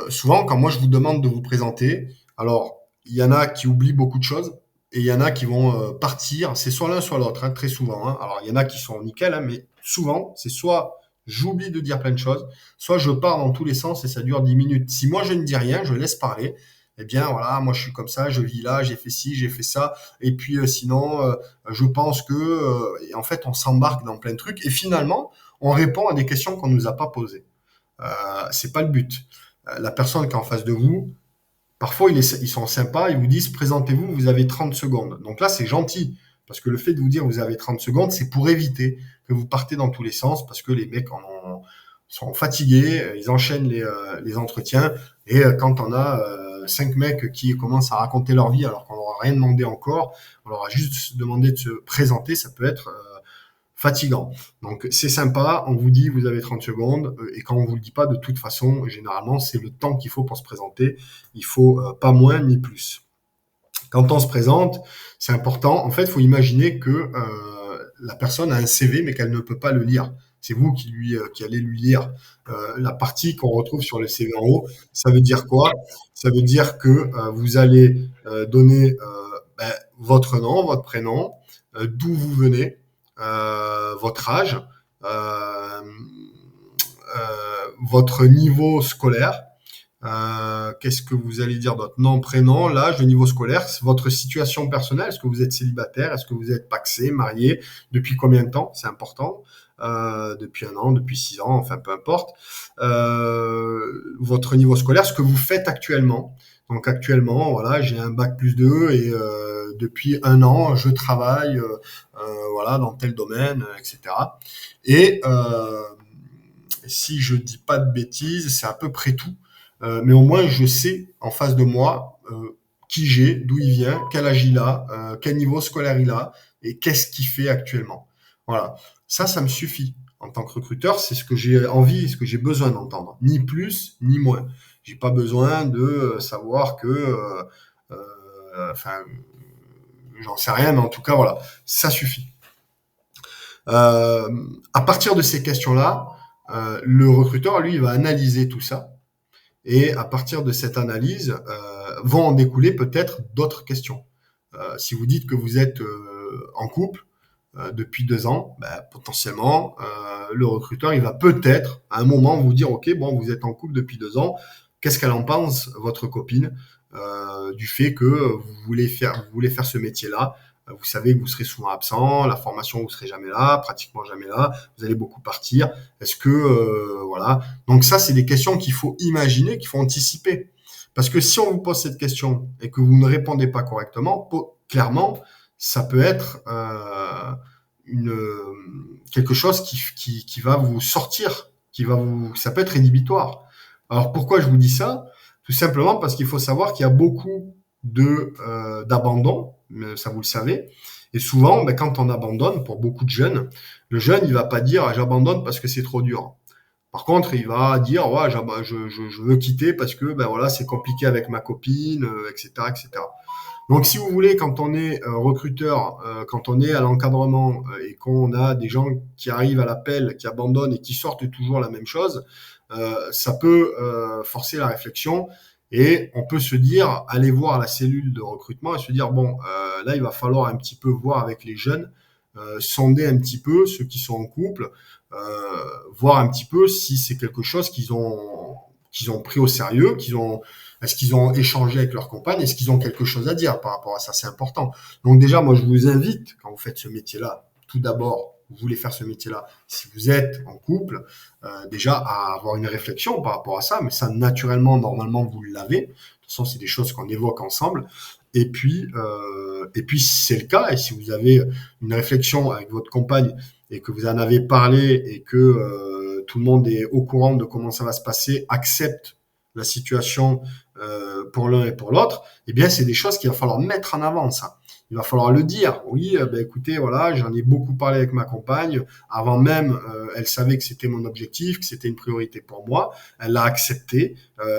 souvent, quand moi, je vous demande de vous présenter, alors, il y en a qui oublient beaucoup de choses et il y en a qui vont partir. C'est soit l'un, soit l'autre, hein, très souvent. Hein. Alors, il y en a qui sont nickel, hein, mais souvent, c'est soit j'oublie de dire plein de choses, soit je pars dans tous les sens et ça dure 10 minutes. Si moi je ne dis rien, je laisse parler, eh bien voilà, moi je suis comme ça, je vis là, j'ai fait ci, j'ai fait ça, et puis sinon, je pense que... et en fait, on s'embarque dans plein de trucs, et finalement, on répond à des questions qu'on ne nous a pas posées. C'est pas le but. La personne qui est en face de vous, parfois ils sont sympas, ils vous disent présentez-vous, vous avez 30 secondes. Donc là, c'est gentil. Parce que le fait de vous dire vous avez 30 secondes, c'est pour éviter que vous partez dans tous les sens, parce que les mecs sont fatigués, ils enchaînent les entretiens, et quand on a 5 mecs qui commencent à raconter leur vie alors qu'on leur a rien demandé encore, on leur a juste demandé de se présenter, ça peut être fatigant. Donc c'est sympa, on vous dit vous avez 30 secondes, et quand on vous le dit pas, de toute façon, généralement, c'est le temps qu'il faut pour se présenter. Il faut pas moins ni plus. Quand on se présente, c'est important. En fait, il faut imaginer que la personne a un CV, mais qu'elle ne peut pas le lire. C'est vous qui allez lui lire la partie qu'on retrouve sur le CV en haut. Ça veut dire quoi? Ça veut dire que vous allez donner votre nom, votre prénom, d'où vous venez, votre âge, euh, votre niveau scolaire. Qu'est-ce que vous allez dire d'autre? Nom, prénom, l'âge, le niveau scolaire, votre situation personnelle. Est-ce que vous êtes célibataire? Est-ce que vous êtes pacsé, marié? Depuis combien de temps? C'est important. Depuis 1 an, depuis 6 ans, enfin peu importe. Votre niveau scolaire, ce que vous faites actuellement. Donc actuellement, voilà, j'ai un bac+2 et depuis 1 an, je travaille, voilà, dans tel domaine, etc. Et si je dis pas de bêtises, c'est à peu près tout. Mais au moins, je sais en face de moi qui j'ai, d'où il vient, quel âge il a, quel niveau scolaire il a et qu'est-ce qu'il fait actuellement. Voilà, ça me suffit. En tant que recruteur, c'est ce que j'ai envie, ce que j'ai besoin d'entendre. Ni plus, ni moins. J'ai pas besoin de savoir que, enfin, j'en sais rien, mais en tout cas, voilà, ça suffit. À partir de ces questions-là, le recruteur, lui, il va analyser tout ça. Et à partir de cette analyse, vont en découler peut-être d'autres questions. Si vous dites que vous êtes en couple depuis 2 ans, potentiellement, le recruteur, il va peut-être à un moment vous dire, OK, bon, vous êtes en couple depuis 2 ans, qu'est-ce qu'elle en pense, votre copine, du fait que vous voulez faire ce métier-là. Vous savez que vous serez souvent absent, la formation, vous serez jamais là, pratiquement jamais là, vous allez beaucoup partir. Est-ce que, voilà. Donc ça, c'est des questions qu'il faut imaginer, qu'il faut anticiper. Parce que si on vous pose cette question et que vous ne répondez pas correctement, clairement, ça peut être quelque chose qui va vous sortir, ça peut être rédhibitoire. Alors pourquoi je vous dis ça? Tout simplement parce qu'il faut savoir qu'il y a beaucoup d'abandon, ça vous le savez. Et souvent, quand on abandonne, pour beaucoup de jeunes, le jeune, il va pas dire ah, j'abandonne parce que c'est trop dur. Par contre, il va dire ouais, je veux quitter parce que voilà, c'est compliqué avec ma copine, etc., etc. Donc, si vous voulez, quand on est recruteur, quand on est à l'encadrement et qu'on a des gens qui arrivent à l'appel, qui abandonnent et qui sortent toujours la même chose, ça peut forcer la réflexion et on peut se dire, aller voir la cellule de recrutement et se dire, bon, là, il va falloir un petit peu voir avec les jeunes, sonder un petit peu ceux qui sont en couple, voir un petit peu si c'est quelque chose qu'ils ont pris au sérieux, est-ce qu'ils ont échangé avec leur compagne, est-ce qu'ils ont quelque chose à dire par rapport à ça, c'est important. Donc déjà, moi, je vous invite, quand vous faites ce métier-là, tout d'abord, vous voulez faire ce métier-là, si vous êtes en couple, déjà à avoir une réflexion par rapport à ça, mais ça, naturellement, normalement, vous l'avez. De toute façon, c'est des choses qu'on évoque ensemble. Et puis, si c'est le cas, et si vous avez une réflexion avec votre compagne et que vous en avez parlé et que tout le monde est au courant de comment ça va se passer, accepte la situation pour l'un et pour l'autre, eh bien, c'est des choses qu'il va falloir mettre en avant, ça. Il va falloir le dire. Oui, écoutez, voilà, j'en ai beaucoup parlé avec ma compagne. Avant même, elle savait que c'était mon objectif, que c'était une priorité pour moi. Elle l'a accepté.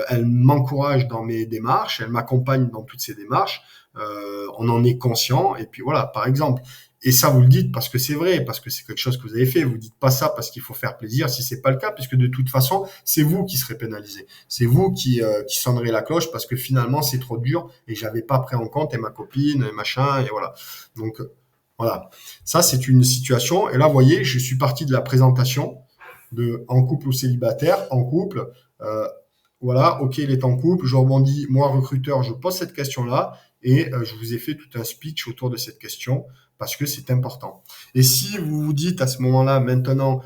Elle m'encourage dans mes démarches. Elle m'accompagne dans toutes ces démarches. On en est conscient. Et puis voilà, par exemple. Et ça, vous le dites parce que c'est vrai, parce que c'est quelque chose que vous avez fait. Vous dites pas ça parce qu'il faut faire plaisir si c'est pas le cas, puisque de toute façon, c'est vous qui serez pénalisé. C'est vous qui sonnerez la cloche parce que finalement, c'est trop dur et j'avais pas pris en compte et ma copine et machin et voilà. Donc, voilà. Ça, c'est une situation. Et là, vous voyez, je suis parti de la présentation de en couple ou célibataire, en couple. Euh, voilà, ok, il est en couple. Je rebondis, moi, recruteur, je pose cette question-là et je vous ai fait tout un speech autour de cette question parce que c'est important. Et si vous vous dites à ce moment-là, maintenant,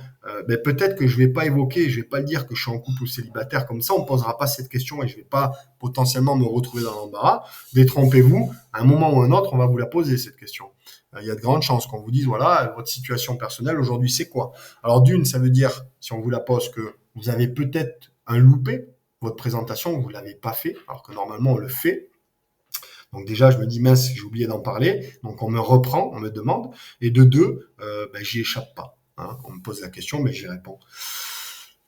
peut-être que je vais pas évoquer, je vais pas le dire que je suis en couple ou célibataire, comme ça on ne posera pas cette question et je vais pas potentiellement me retrouver dans l'embarras. Détrompez-vous, à un moment ou un autre, on va vous la poser cette question. Il y a de grandes chances qu'on vous dise, voilà, votre situation personnelle aujourd'hui c'est quoi? Alors d'une, ça veut dire, si on vous la pose, que vous avez peut-être un loupé, votre présentation, vous ne l'avez pas fait, alors que normalement on le fait. Donc déjà, je me dis, mince, j'ai oublié d'en parler. Donc on me reprend, on me demande. Et de deux, j'y échappe pas. Hein. On me pose la question, mais j'y réponds.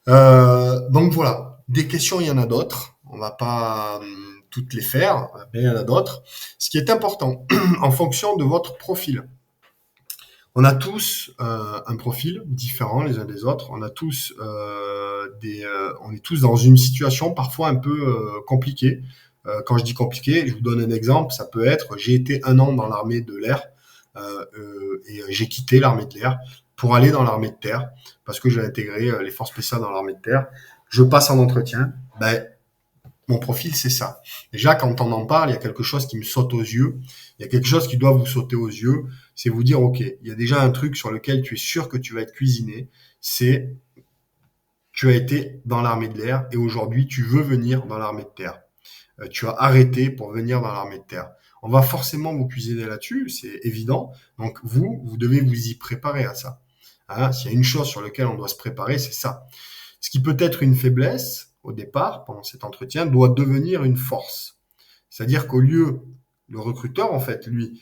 Donc voilà, des questions, il y en a d'autres. On va pas toutes les faire, mais il y en a d'autres. Ce qui est important, en fonction de votre profil. On a tous un profil différent les uns des autres. On a tous on est tous dans une situation parfois un peu compliquée. Quand je dis compliqué, je vous donne un exemple. Ça peut être, j'ai été 1 an dans l'armée de l'air et j'ai quitté l'armée de l'air pour aller dans l'armée de terre parce que j'ai intégré les forces spéciales dans l'armée de terre. Je passe en entretien. Ben, mon profil, c'est ça. Déjà, quand on en parle, il y a quelque chose qui me saute aux yeux. Il y a quelque chose qui doit vous sauter aux yeux. C'est vous dire, OK, il y a déjà un truc sur lequel tu es sûr que tu vas être cuisiné. C'est, tu as été dans l'armée de l'air et aujourd'hui, tu veux venir dans l'armée de terre. Tu as arrêté pour venir dans l'armée de terre. On va forcément vous cuisiner là-dessus, c'est évident. Donc, vous devez vous y préparer à ça. Hein, s'il y a une chose sur laquelle on doit se préparer, c'est ça. Ce qui peut être une faiblesse au départ, pendant cet entretien, doit devenir une force. C'est-à-dire qu'au lieu, le recruteur, en fait, lui,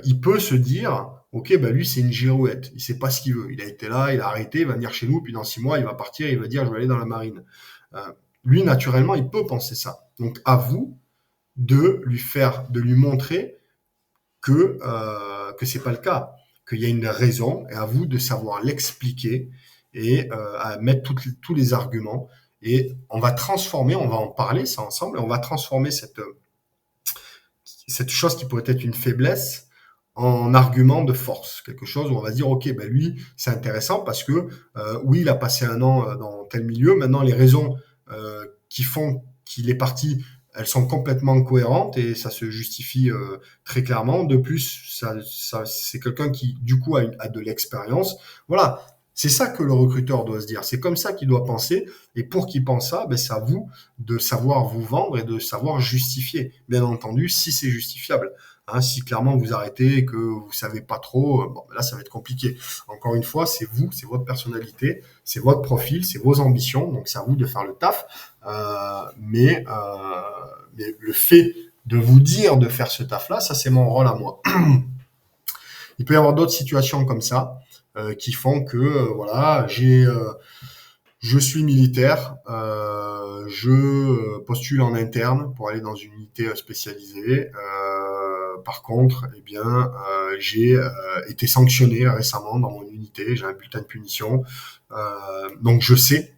il peut se dire, OK, bah lui, c'est une girouette. Il sait pas ce qu'il veut. Il a été là, il a arrêté, il va venir chez nous, puis dans 6 mois, il va partir, il va dire, je vais aller dans la marine. Lui, naturellement, il peut penser ça. Donc, à vous de lui montrer que c'est pas le cas, qu'il y a une raison, et à vous de savoir l'expliquer et à mettre tous les arguments. Et on va transformer, on va en parler ça ensemble, et on va transformer cette chose qui pourrait être une faiblesse en argument de force, quelque chose où on va se dire ok, ben lui c'est intéressant parce que oui il a passé 1 an dans tel milieu, maintenant les raisons qui font qu'il est parti, elles sont complètement cohérentes et ça se justifie très clairement. De plus, c'est quelqu'un qui du coup a de l'expérience. Voilà, c'est ça que le recruteur doit se dire. C'est comme ça qu'il doit penser. Et pour qu'il pense ça, ben, c'est à vous de savoir vous vendre et de savoir justifier. Bien entendu, si c'est justifiable. Hein, si clairement vous arrêtez et que vous savez pas trop, bon, là ça va être compliqué. Encore une fois, c'est vous, c'est votre personnalité, c'est votre profil, c'est vos ambitions, donc c'est à vous de faire le taf. Mais le fait de vous dire de faire ce taf-là, ça c'est mon rôle à moi. Il peut y avoir d'autres situations comme ça qui font que voilà, je suis militaire, je postule en interne pour aller dans une unité spécialisée. Par contre, eh bien, j'ai été sanctionné récemment dans mon unité. J'ai un bulletin de punition. Donc, je sais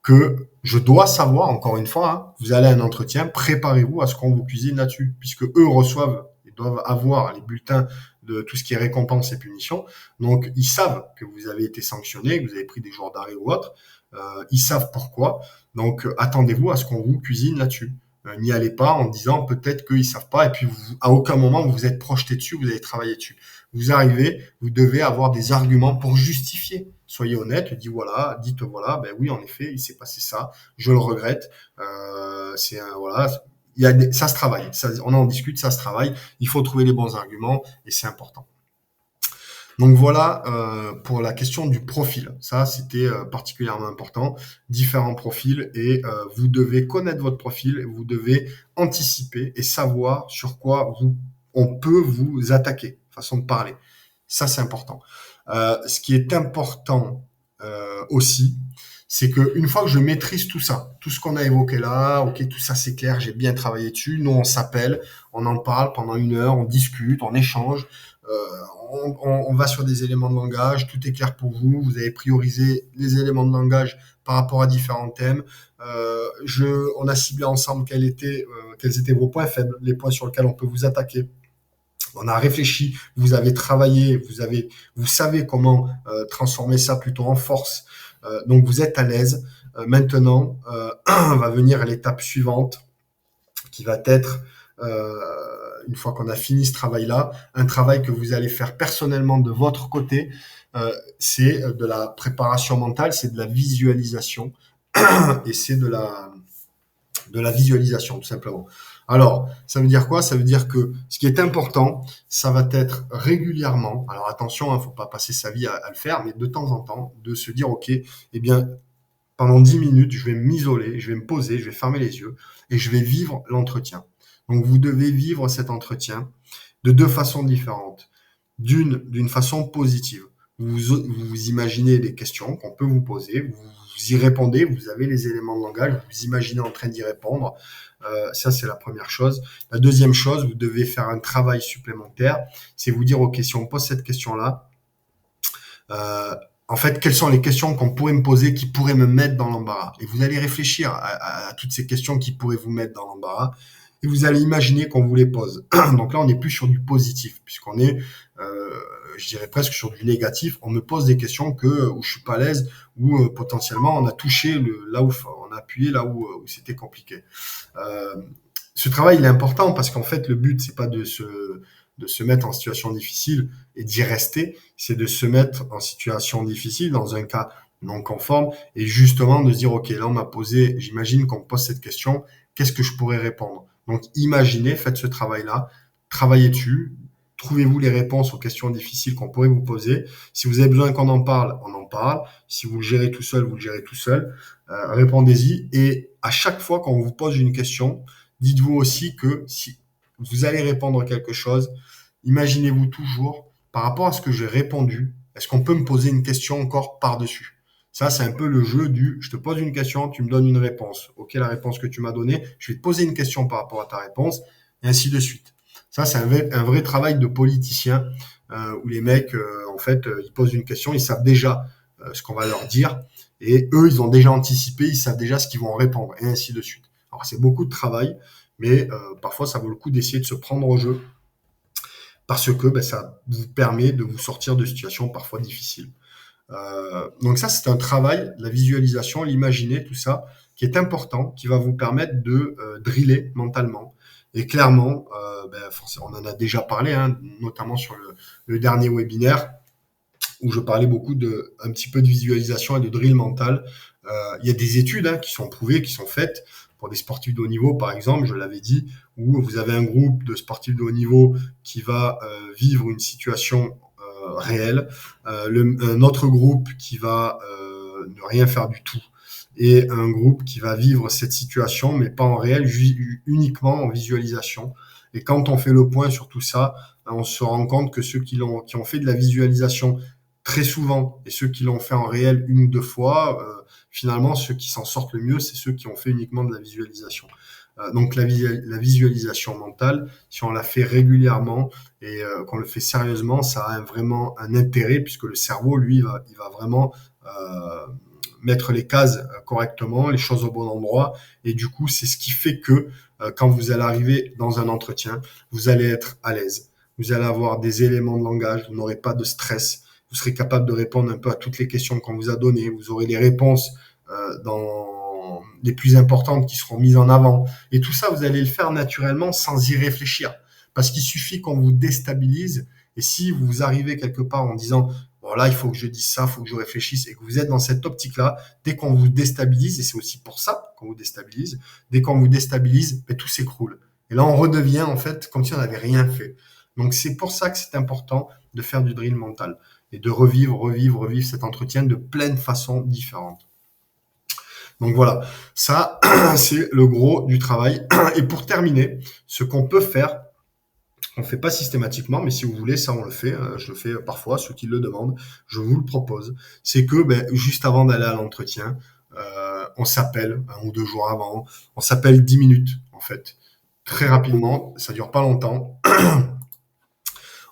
que je dois savoir, encore une fois, hein, vous allez à un entretien, préparez-vous à ce qu'on vous cuisine là-dessus, puisque eux reçoivent, ils doivent avoir les bulletins de tout ce qui est récompense et punition. Donc, ils savent que vous avez été sanctionné, que vous avez pris des jours d'arrêt ou autre. Ils savent pourquoi. Donc, attendez-vous à ce qu'on vous cuisine là-dessus. N'y allez pas en disant peut-être qu'ils savent pas et puis à aucun moment vous vous êtes projeté dessus, vous avez travaillé dessus. Vous arrivez, vous devez avoir des arguments pour justifier. Soyez honnête, dites voilà, ben oui en effet il s'est passé ça, je le regrette. Voilà, ça se travaille, on en discute, ça se travaille. Il faut trouver les bons arguments et c'est important. Donc voilà pour la question du profil. Ça, c'était particulièrement important. Différents profils et vous devez connaître votre profil, vous devez anticiper et savoir sur quoi on peut vous attaquer, façon de parler. Ça, c'est important. Ce qui est important aussi, c'est que une fois que je maîtrise tout ça, tout ce qu'on a évoqué là, ok, tout ça c'est clair, j'ai bien travaillé dessus. Nous, on s'appelle, on en parle pendant 1 heure, on discute, on échange. On va sur des éléments de langage, tout est clair pour vous, vous avez priorisé les éléments de langage par rapport à différents thèmes. On a ciblé ensemble quels étaient vos points faibles, les points sur lesquels on peut vous attaquer. On a réfléchi, vous avez travaillé, vous savez comment transformer ça plutôt en force. Donc vous êtes à l'aise. Maintenant, va venir l'étape suivante qui va être une fois qu'on a fini ce travail-là, un travail que vous allez faire personnellement de votre côté, c'est de la préparation mentale, c'est de la visualisation et c'est de la visualisation tout simplement. Alors, ça veut dire quoi? Ça veut dire que ce qui est important, ça va être régulièrement, alors attention, il ne faut pas passer sa vie à le faire, mais de temps en temps, de se dire, ok, eh bien, pendant 10 minutes, je vais m'isoler, je vais me poser, je vais fermer les yeux et je vais vivre l'entretien. Donc vous devez vivre cet entretien de deux façons différentes. D'une façon positive. Vous imaginez les questions qu'on peut vous poser, vous y répondez, vous avez les éléments de langage, vous vous imaginez en train d'y répondre. Ça, c'est la première chose. La deuxième chose, vous devez faire un travail supplémentaire, c'est vous dire, OK, si on pose cette question-là, euh, en fait, quelles sont les questions qu'on pourrait me poser qui pourraient me mettre dans l'embarras? Et vous allez réfléchir à toutes ces questions qui pourraient vous mettre dans l'embarras et vous allez imaginer qu'on vous les pose. Donc là, on n'est plus sur du positif, puisqu'on est, je dirais presque sur du négatif. On me pose des questions où je suis pas à l'aise, où potentiellement on a touché là où on a appuyé là où c'était compliqué. Euh, Ce travail il est important parce qu'en fait le but c'est pas de se mettre en situation difficile et d'y rester, c'est de se mettre en situation difficile dans un cas non conforme et justement de se dire ok là on m'a posé, j'imagine qu'on me pose cette question, qu'est-ce que je pourrais répondre? Donc imaginez, faites ce travail-là, travaillez dessus, trouvez-vous les réponses aux questions difficiles qu'on pourrait vous poser. Si vous avez besoin qu'on en parle, on en parle. Si vous le gérez tout seul, vous le gérez tout seul. Répondez-y et à chaque fois qu'on vous pose une question, dites-vous aussi que si vous allez répondre quelque chose, imaginez-vous toujours, par rapport à ce que j'ai répondu, est-ce qu'on peut me poser une question encore par-dessus? Ça, c'est un peu le jeu du je te pose une question, tu me donnes une réponse. Ok, la réponse que tu m'as donnée, je vais te poser une question par rapport à ta réponse, et ainsi de suite. Ça, c'est un vrai travail de politicien où les mecs, en fait, ils posent une question, ils savent déjà ce qu'on va leur dire, et eux, ils ont déjà anticipé, ils savent déjà ce qu'ils vont répondre, et ainsi de suite. Alors, c'est beaucoup de travail, mais parfois, ça vaut le coup d'essayer de se prendre au jeu parce que ben, ça vous permet de vous sortir de situations parfois difficiles. Donc ça, c'est un travail, la visualisation, l'imaginer, tout ça, qui est important, qui va vous permettre de driller mentalement. Et clairement, ben, forcément, on en a déjà parlé, hein, notamment sur le dernier webinaire, où je parlais beaucoup un petit peu de visualisation et de drill mental. Il y a des études hein, qui sont prouvées, qui sont faites pour des sportifs de haut niveau, par exemple, je l'avais dit, où vous avez un groupe de sportifs de haut niveau qui va vivre une situation réelle, un autre groupe qui va ne rien faire du tout, et un groupe qui va vivre cette situation, mais pas en réel, uniquement en visualisation. Et quand on fait le point sur tout ça, on se rend compte que ceux qui ont fait de la visualisation très souvent et ceux qui l'ont fait en réel une ou deux fois, finalement, ceux qui s'en sortent le mieux, c'est ceux qui ont fait uniquement de la visualisation. Donc la visualisation mentale, si on la fait régulièrement et qu'on le fait sérieusement, ça a vraiment un intérêt puisque le cerveau, lui, il va vraiment mettre les cases correctement, les choses au bon endroit. Et du coup, c'est ce qui fait que quand vous allez arriver dans un entretien, vous allez être à l'aise. Vous allez avoir des éléments de langage, vous n'aurez pas de stress, vous serez capable de répondre un peu à toutes les questions qu'on vous a données, vous aurez les réponses dans les plus importantes qui seront mises en avant. Et tout ça, vous allez le faire naturellement sans y réfléchir. Parce qu'il suffit qu'on vous déstabilise. Et si vous arrivez quelque part en disant, bon là, il faut que je dise ça, il faut que je réfléchisse, et que vous êtes dans cette optique-là, dès qu'on vous déstabilise, et c'est aussi pour ça qu'on vous déstabilise, dès qu'on vous déstabilise, ben, tout s'écroule. Et là, on redevient en fait comme si on n'avait rien fait. Donc c'est pour ça que c'est important de faire du drill mental et de revivre cet entretien de plein de façons différentes. Donc voilà, ça c'est le gros du travail. Et pour terminer, ce qu'on peut faire, on ne fait pas systématiquement, mais si vous voulez, ça on le fait. Je le fais parfois, ceux qui le demandent, je vous le propose. C'est que ben, juste avant d'aller à l'entretien, on s'appelle un ou deux jours avant, on s'appelle 10 minutes en fait. Très rapidement, ça dure pas longtemps.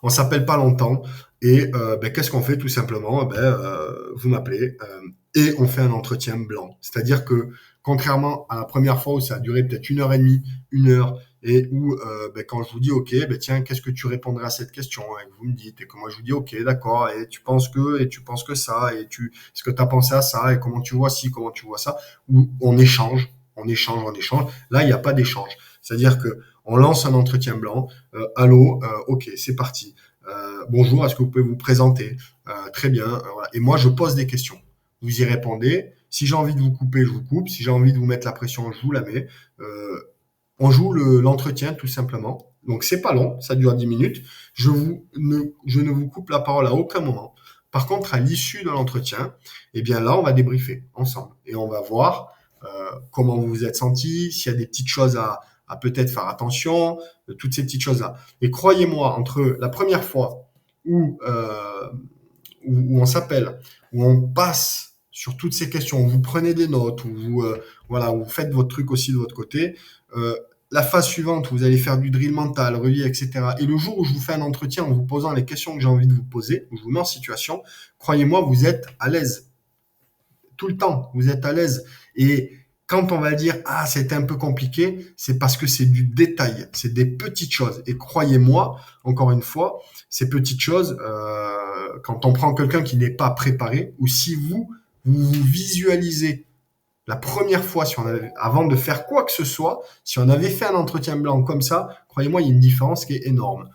On s'appelle pas longtemps et ben, qu'est-ce qu'on fait tout simplement? Ben, vous m'appelez et on fait un entretien blanc. C'est-à-dire que contrairement à la première fois où ça a duré peut-être une heure et demie, une heure, et où ben, quand je vous dis OK, ben, tiens, qu'est-ce que tu répondrais à cette question? Et que vous me dites, et que moi je vous dis OK, d'accord, et tu penses que ça, est-ce que tu as pensé à ça, et comment tu vois ci, comment tu vois ça, où on échange, on échange, on échange. Là, il n'y a pas d'échange. C'est-à-dire que on lance un entretien blanc. Allô, ok, c'est parti. Bonjour, est-ce que vous pouvez vous présenter? Très bien. Voilà. Et moi, je pose des questions. Vous y répondez. Si j'ai envie de vous couper, je vous coupe. Si j'ai envie de vous mettre la pression, je vous la mets. On joue l'entretien tout simplement. Donc c'est pas long, ça dure 10 minutes. Je ne vous coupe la parole à aucun moment. Par contre, à l'issue de l'entretien, eh bien là, on va débriefer ensemble et on va voir comment vous vous êtes senti, s'il y a des petites choses à peut-être faire attention, toutes ces petites choses-là. Et croyez-moi, entre la première fois où, où on s'appelle, où on passe sur toutes ces questions, où vous prenez des notes, où vous, voilà, où vous faites votre truc aussi de votre côté, euh, la phase suivante, où vous allez faire du drill mental, relier, etc. Et le jour où je vous fais un entretien en vous posant les questions que j'ai envie de vous poser, où je vous mets en situation, croyez-moi, vous êtes à l'aise. Tout le temps, vous êtes à l'aise. Et quand on va dire, ah, c'était un peu compliqué, c'est parce que c'est du détail, c'est des petites choses. Et croyez-moi, encore une fois, ces petites choses, quand on prend quelqu'un qui n'est pas préparé, ou si vous visualisez la première fois, si on avait, avant de faire quoi que ce soit, si on avait fait un entretien blanc comme ça, croyez-moi, il y a une différence qui est énorme.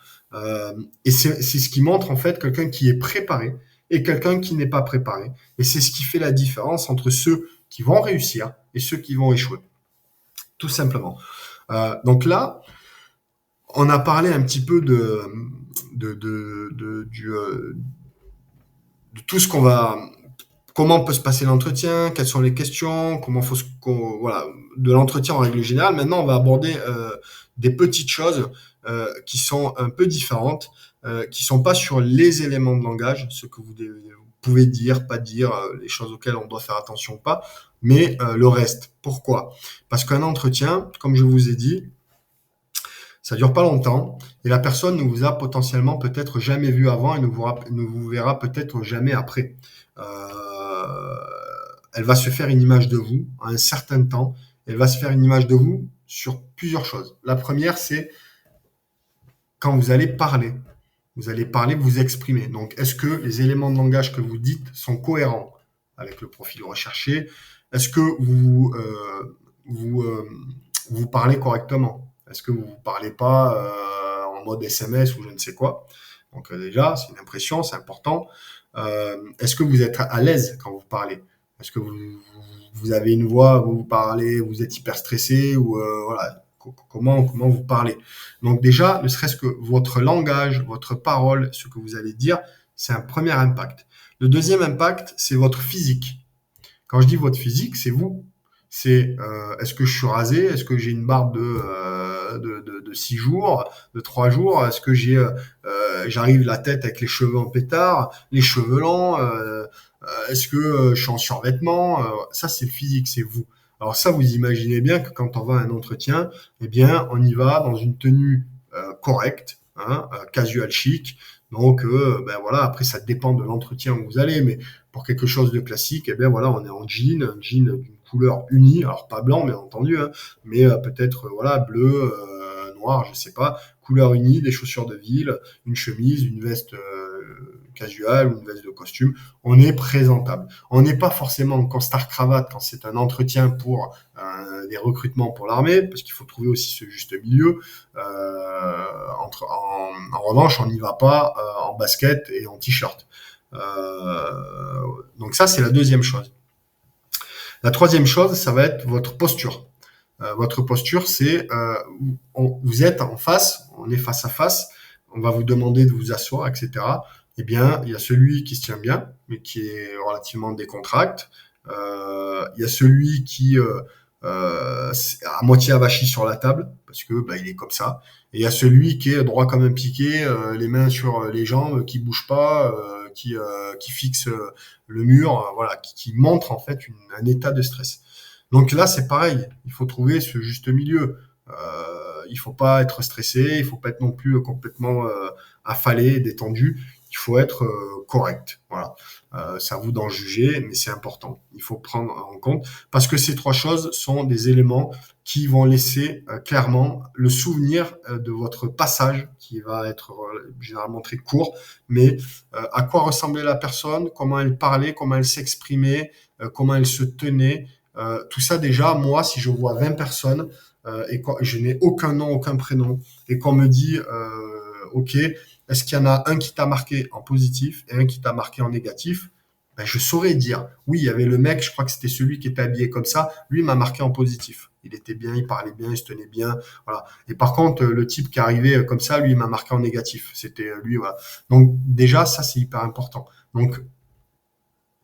Et c'est ce qui montre en fait quelqu'un qui est préparé et quelqu'un qui n'est pas préparé. Et c'est ce qui fait la différence entre ceux qui vont réussir et ceux qui vont échouer, tout simplement. Donc là, on a parlé un petit peu de tout ce qu'on va, comment peut se passer l'entretien, quelles sont les questions, comment faut voilà, de l'entretien en règle générale. Maintenant, on va aborder des petites choses qui sont un peu différentes, qui sont pas sur les éléments de langage, ce que vous pouvez dire, pas dire, les choses auxquelles on doit faire attention ou pas, mais le reste. Pourquoi? Parce qu'un entretien, comme je vous ai dit, ça dure pas longtemps et la personne ne vous a potentiellement peut-être jamais vu avant et ne vous verra peut-être jamais après. Euh, Elle va se faire une image de vous à un certain temps. Elle va se faire une image de vous sur plusieurs choses. La première, c'est quand vous allez parler. Vous allez parler, vous exprimer. Donc, est-ce que les éléments de langage que vous dites sont cohérents avec le profil recherché? Est-ce que vous, vous parlez correctement? Est-ce que vous ne parlez pas en mode SMS ou je ne sais quoi? Donc déjà, c'est une impression, c'est important. Est-ce que vous êtes à l'aise quand vous parlez? Est-ce que vous avez une voix, vous parlez, vous êtes hyper stressé ou voilà, comment vous parlez? Donc déjà, ne serait-ce que votre langage, votre parole, ce que vous allez dire, c'est un premier impact. Le deuxième impact, c'est votre physique. Quand je dis votre physique, c'est vous. C'est est-ce que je suis rasé? Est-ce que j'ai une barbe de 6 jours, de 3 jours? Est-ce que j'arrive la tête avec les cheveux en pétard, les cheveux longs? Est-ce que je suis en survêtement? Ça, c'est le physique, c'est vous. Alors ça, vous imaginez bien que quand on va à un entretien, eh bien, on y va dans une tenue correcte, hein, casual chic. Donc, ben voilà, après, ça dépend de l'entretien où vous allez, mais pour quelque chose de classique, eh bien voilà, on est en jean, un jean d'une couleur unie, alors pas blanc bien entendu, hein, mais peut-être voilà bleu, noir, je sais pas, couleur unie, des chaussures de ville, une chemise, une veste casual ou une veste de costume. On est présentable. On n'est pas forcément en costard cravate quand c'est un entretien pour des recrutements pour l'armée, parce qu'il faut trouver aussi ce juste milieu. En revanche, on n'y va pas en basket et en t-shirt. Donc ça, c'est la deuxième chose. La troisième chose, ça va être votre posture. Votre posture, c'est vous êtes en face, on est face à face, on va vous demander de vous asseoir, etc. Eh bien, il y a celui qui se tient bien, mais qui est relativement décontracté. Il y a celui qui à moitié avachi sur la table, parce que bah, il est comme ça. Et il y a celui qui est droit comme un piquet, les mains sur les jambes, qui bouge pas, qui fixe le mur, voilà, qui montre en fait un état de stress. Donc là, c'est pareil. Il faut trouver ce juste milieu. Il faut pas être stressé, il faut pas être non plus complètement affalé, détendu. Il faut être correct. Voilà. C'est à vous d'en juger, mais c'est important. Il faut prendre en compte parce que ces trois choses sont des éléments qui vont laisser clairement le souvenir de votre passage, qui va être généralement très court, mais à quoi ressemblait la personne, comment elle parlait, comment elle s'exprimait, comment elle se tenait. Tout ça déjà, moi, si je vois 20 personnes et je n'ai aucun nom, aucun prénom, et qu'on me dit, OK, est-ce qu'il y en a un qui t'a marqué en positif et un qui t'a marqué en négatif? Ben, je saurais dire, oui, il y avait le mec, je crois que c'était celui qui était habillé comme ça, lui m'a marqué en positif. Il était bien, il parlait bien, il se tenait bien, voilà. Et par contre, le type qui arrivait comme ça, lui, il m'a marqué en négatif. C'était lui, voilà. Donc déjà, ça, c'est hyper important. Donc,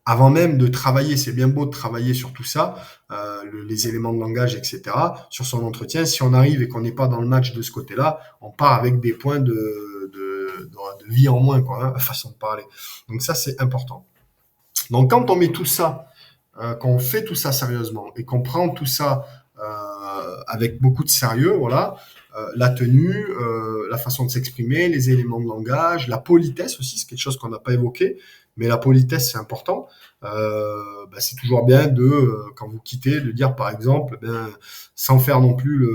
avant même de travailler, c'est bien beau de travailler sur tout ça, les éléments de langage, etc., sur son entretien. Si on arrive et qu'on n'est pas dans le match de ce côté-là, on part avec des points de vie en moins, quoi, hein, façon de parler. Donc ça, c'est important. Donc quand on met tout ça, quand on fait tout ça sérieusement et qu'on prend tout ça avec beaucoup de sérieux, voilà, la tenue, la façon de s'exprimer, les éléments de langage, la politesse aussi, c'est quelque chose qu'on n'a pas évoqué, mais la politesse c'est important. C'est toujours bien de, quand vous quittez, de dire par exemple, sans faire non plus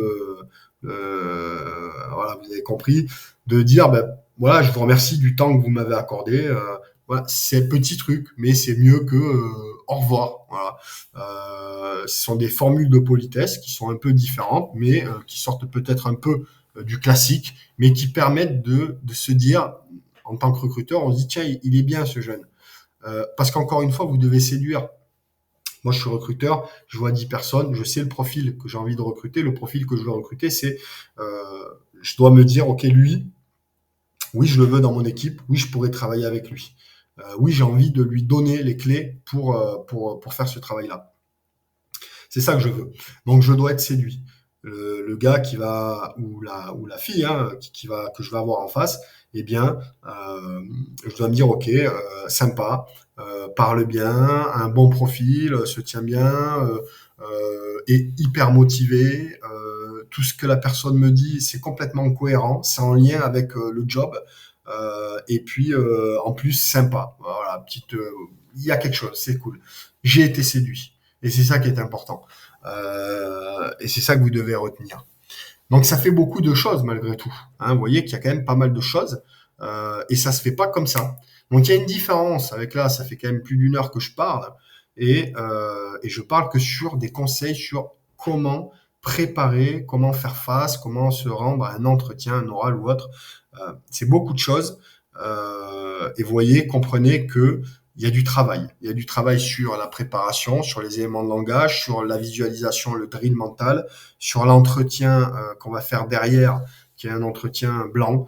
voilà, vous avez compris, de dire, voilà, je vous remercie du temps que vous m'avez accordé. Voilà, c'est petit truc, mais c'est mieux que au revoir. Voilà. Ce sont des formules de politesse qui sont un peu différentes, mais qui sortent peut-être un peu du classique, mais qui permettent de se dire, en tant que recruteur, on se dit, tiens, il est bien ce jeune. Parce qu'encore une fois, vous devez séduire. Moi, je suis recruteur, je vois 10 personnes, je sais le profil que j'ai envie de recruter. Le profil que je veux recruter, c'est, je dois me dire, OK, lui, oui, je le veux dans mon équipe, oui, je pourrais travailler avec lui. Oui, j'ai envie de lui donner les clés pour faire ce travail-là. C'est ça que je veux. Donc, je dois être séduit. Le gars qui va, ou la fille hein, que je vais avoir en face, eh bien, je dois me dire, OK, sympa, parle bien, un bon profil, se tient bien, est hyper motivé. Tout ce que la personne me dit, c'est complètement cohérent, c'est en lien avec le job. Et puis, en plus, sympa. Voilà, il y a quelque chose, c'est cool. J'ai été séduit. Et c'est ça qui est important. Et c'est ça que vous devez retenir. Donc ça fait beaucoup de choses malgré tout. Hein, vous voyez qu'il y a quand même pas mal de choses. Et ça se fait pas comme ça. Donc il y a une différence avec là, ça fait quand même plus d'une heure que je parle. Et je parle que sur des conseils sur comment préparer, comment faire face, comment se rendre à un entretien, un oral ou autre. C'est beaucoup de choses. Et vous voyez, comprenez que il y a du travail. Il y a du travail sur la préparation, sur les éléments de langage, sur la visualisation, le drill mental, sur l'entretien qu'on va faire derrière, qui est un entretien blanc.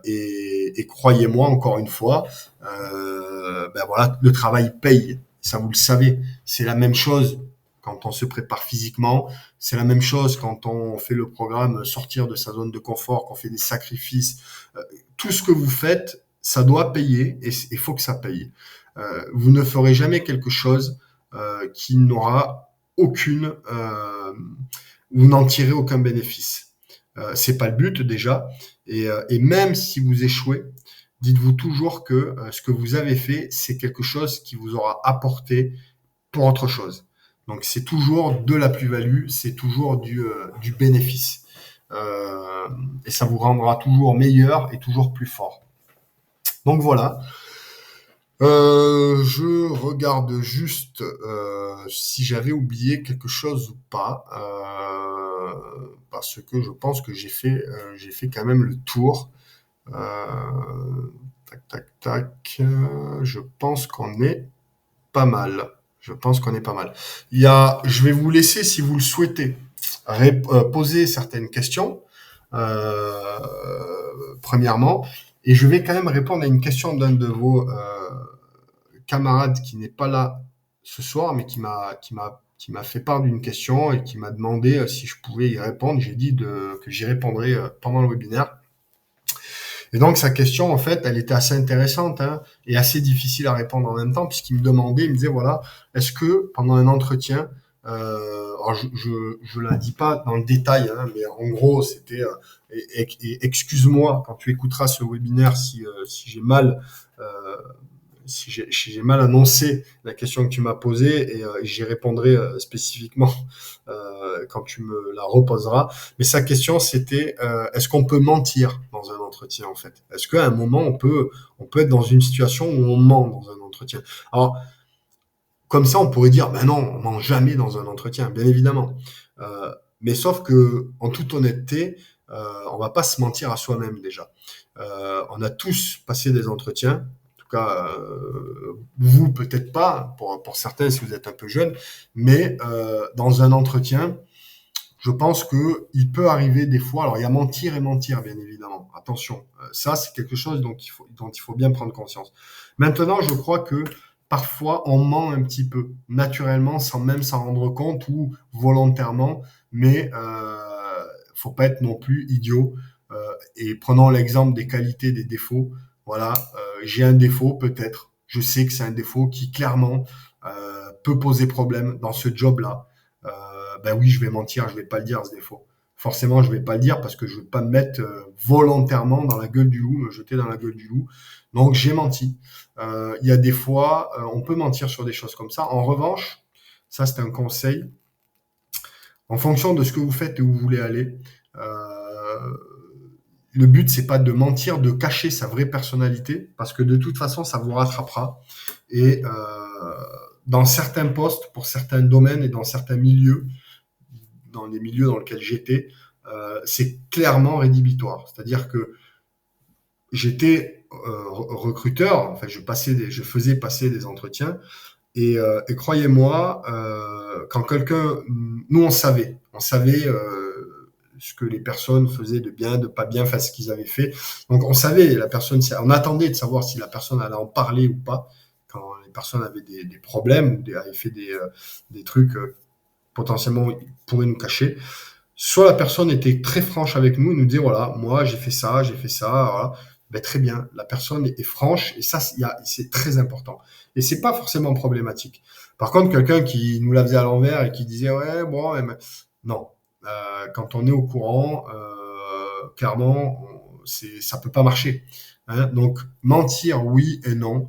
Et croyez-moi, encore une fois, voilà, le travail paye. Ça, vous le savez. C'est la même chose quand on se prépare physiquement. C'est la même chose quand on fait le programme sortir de sa zone de confort, qu'on fait des sacrifices. Tout ce que vous faites, ça doit payer et il faut que ça paye. Vous ne ferez jamais quelque chose qui n'aura aucune, vous n'en tirez aucun bénéfice. C'est pas le but déjà. Et même si vous échouez, dites-vous toujours que ce que vous avez fait, c'est quelque chose qui vous aura apporté pour autre chose. Donc c'est toujours de la plus-value, c'est toujours du bénéfice. Et ça vous rendra toujours meilleur et toujours plus fort. Donc voilà. Je regarde juste si j'avais oublié quelque chose ou pas, parce que je pense que j'ai fait quand même le tour. Tac, tac, tac. Je pense qu'on est pas mal. Je pense qu'on est pas mal. Je vais vous laisser, si vous le souhaitez, poser certaines questions, premièrement, et je vais quand même répondre à une question d'un de vos camarade qui n'est pas là ce soir, mais qui m'a fait part d'une question et qui m'a demandé si je pouvais y répondre. J'ai dit que j'y répondrais pendant le webinaire. Et donc sa question, en fait, elle était assez intéressante hein, et assez difficile à répondre en même temps, puisqu'il me demandait, il me disait, voilà, est-ce que pendant un entretien, alors je la dis pas dans le détail, hein, mais en gros, c'était, et excuse-moi quand tu écouteras ce webinaire si j'ai mal si j'ai mal annoncé la question que tu m'as posée et j'y répondrai spécifiquement quand tu me la reposeras. Mais sa question, c'était est-ce qu'on peut mentir dans un entretien en fait? Est-ce qu'à un moment, on peut être dans une situation où on ment dans un entretien? Alors, comme ça, on pourrait dire, ben non, on ment jamais dans un entretien, bien évidemment. Mais sauf que, en toute honnêteté, on va pas se mentir à soi-même déjà. On a tous passé des entretiens. En tout cas, vous peut-être pas, pour certains si vous êtes un peu jeune, mais dans un entretien, je pense que il peut arriver des fois. Alors il y a mentir et mentir, bien évidemment. Attention, ça c'est quelque chose dont il faut bien prendre conscience. Maintenant, je crois que parfois on ment un petit peu naturellement, sans même s'en rendre compte ou volontairement. Mais faut pas être non plus idiot. Et prenons l'exemple des qualités, des défauts. Voilà, j'ai un défaut peut-être. Je sais que c'est un défaut qui clairement peut poser problème dans ce job-là. Ben oui, je vais mentir, je vais pas le dire ce défaut. Forcément, je vais pas le dire parce que je veux pas me mettre volontairement dans la gueule du loup, me jeter dans la gueule du loup. Donc j'ai menti. Il y a des fois, on peut mentir sur des choses comme ça. En revanche, ça c'est un conseil. En fonction de ce que vous faites et où vous voulez aller, le but c'est pas de mentir, de cacher sa vraie personnalité, parce que de toute façon ça vous rattrapera. Et dans certains postes, pour certains domaines et dans certains milieux, dans les milieux dans lesquels j'étais, c'est clairement rédhibitoire. C'est-à-dire que j'étais recruteur, enfin je faisais passer des entretiens, et croyez-moi, quand quelqu'un, nous on savait ce que les personnes faisaient de bien, de pas bien, enfin ce qu'ils avaient fait. Donc on savait, la personne, on attendait de savoir si la personne allait en parler ou pas. Quand les personnes avaient des problèmes, avaient fait des trucs potentiellement pourraient nous cacher. Soit la personne était très franche avec nous et nous disait voilà, moi j'ai fait ça, voilà. Ben, très bien, la personne est franche et ça c'est très important. Et c'est pas forcément problématique. Par contre, quelqu'un qui nous la faisait à l'envers et qui disait ouais bon, non. Quand on est au courant, clairement, ça peut pas marcher. Hein. Donc mentir oui et non,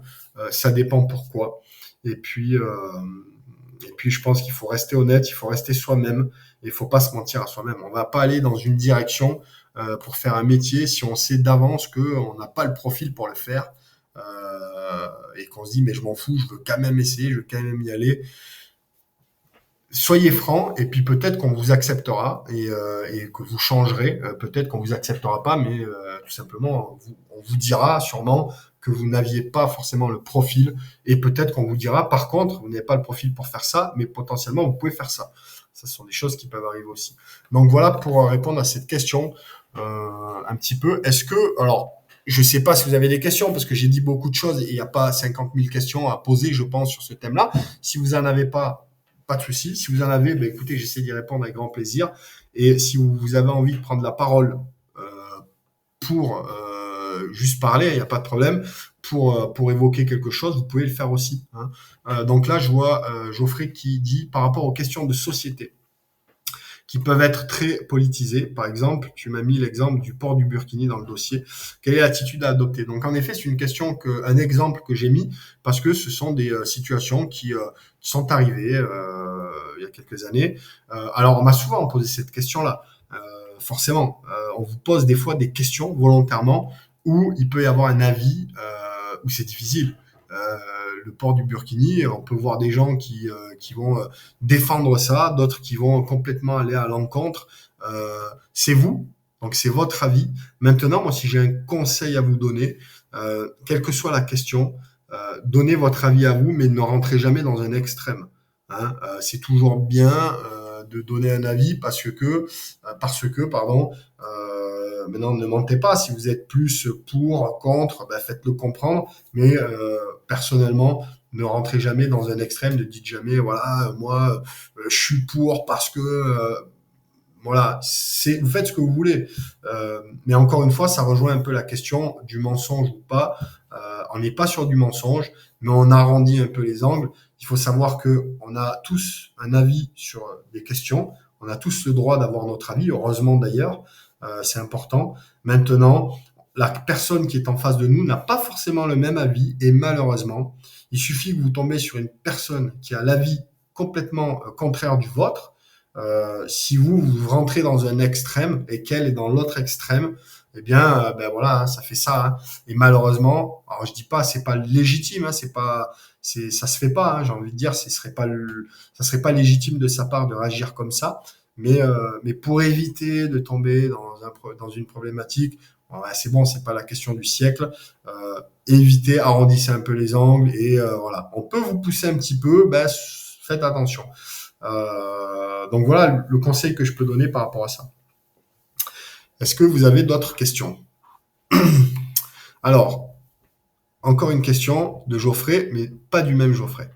ça dépend pourquoi. Et puis je pense qu'il faut rester honnête, il faut rester soi-même et il faut pas se mentir à soi-même. On va pas aller dans une direction pour faire un métier si on sait d'avance que on n'a pas le profil pour le faire et qu'on se dit mais je m'en fous, je veux quand même essayer, je veux quand même y aller. Soyez franc et puis peut-être qu'on vous acceptera et que vous changerez. Peut-être qu'on vous acceptera pas, mais tout simplement on vous dira sûrement que vous n'aviez pas forcément le profil et peut-être qu'on vous dira par contre vous n'avez pas le profil pour faire ça, mais potentiellement vous pouvez faire ça. Ça ce sont des choses qui peuvent arriver aussi. Donc voilà pour répondre à cette question un petit peu. Est-ce que alors je sais pas si vous avez des questions parce que j'ai dit beaucoup de choses et il n'y a pas 50 000 questions à poser, je pense, sur ce thème-là. Si vous en avez pas de souci. Si vous en avez, ben écoutez, j'essaie d'y répondre avec grand plaisir. Et si vous avez envie de prendre la parole euh, pour juste parler, il n'y a pas de problème. Pour évoquer quelque chose, vous pouvez le faire aussi. Hein. Donc là, je vois Geoffrey qui dit par rapport aux questions de société qui peuvent être très politisées. Par exemple, tu m'as mis l'exemple du port du burkini dans le dossier. Quelle est l'attitude à adopter? Donc en effet, c'est une question un exemple que j'ai mis parce que ce sont des situations qui sont arrivées il y a quelques années. Alors on m'a souvent posé cette question-là. Forcément, on vous pose des fois des questions volontairement où il peut y avoir un avis où c'est difficile. Le port du burkini, on peut voir des gens qui vont défendre ça, d'autres qui vont complètement aller à l'encontre. C'est vous, donc c'est votre avis. Maintenant, moi, si j'ai un conseil à vous donner, quelle que soit la question, donnez votre avis à vous, mais ne rentrez jamais dans un extrême. Hein. C'est toujours bien de donner un avis parce que, pardon. Maintenant, ne mentez pas. Si vous êtes plus pour, contre, ben faites-le comprendre. Mais personnellement, ne rentrez jamais dans un extrême. Ne dites jamais, voilà, moi, je suis pour parce que, voilà, vous faites ce que vous voulez. Mais encore une fois, ça rejoint un peu la question du mensonge ou pas. On n'est pas sur du mensonge, mais on arrondit un peu les angles. Il faut savoir que on a tous un avis sur des questions. On a tous le droit d'avoir notre avis, heureusement d'ailleurs. C'est important. Maintenant, la personne qui est en face de nous n'a pas forcément le même avis et malheureusement, il suffit que vous tombez sur une personne qui a l'avis complètement contraire du vôtre. Si vous rentrez dans un extrême et qu'elle est dans l'autre extrême, eh bien, ben voilà, hein, ça fait ça. Hein. Et malheureusement, alors je dis pas, c'est pas légitime, hein, ça se fait pas. Hein, j'ai envie de dire, ça serait pas légitime de sa part de réagir comme ça. Mais pour éviter de tomber dans une problématique, ouais, c'est bon, c'est pas la question du siècle. Évitez, arrondissez un peu les angles et voilà. On peut vous pousser un petit peu, ben, faites attention. Donc voilà le conseil que je peux donner par rapport à ça. Est-ce que vous avez d'autres questions? Alors, encore une question de Geoffrey, mais pas du même Geoffrey.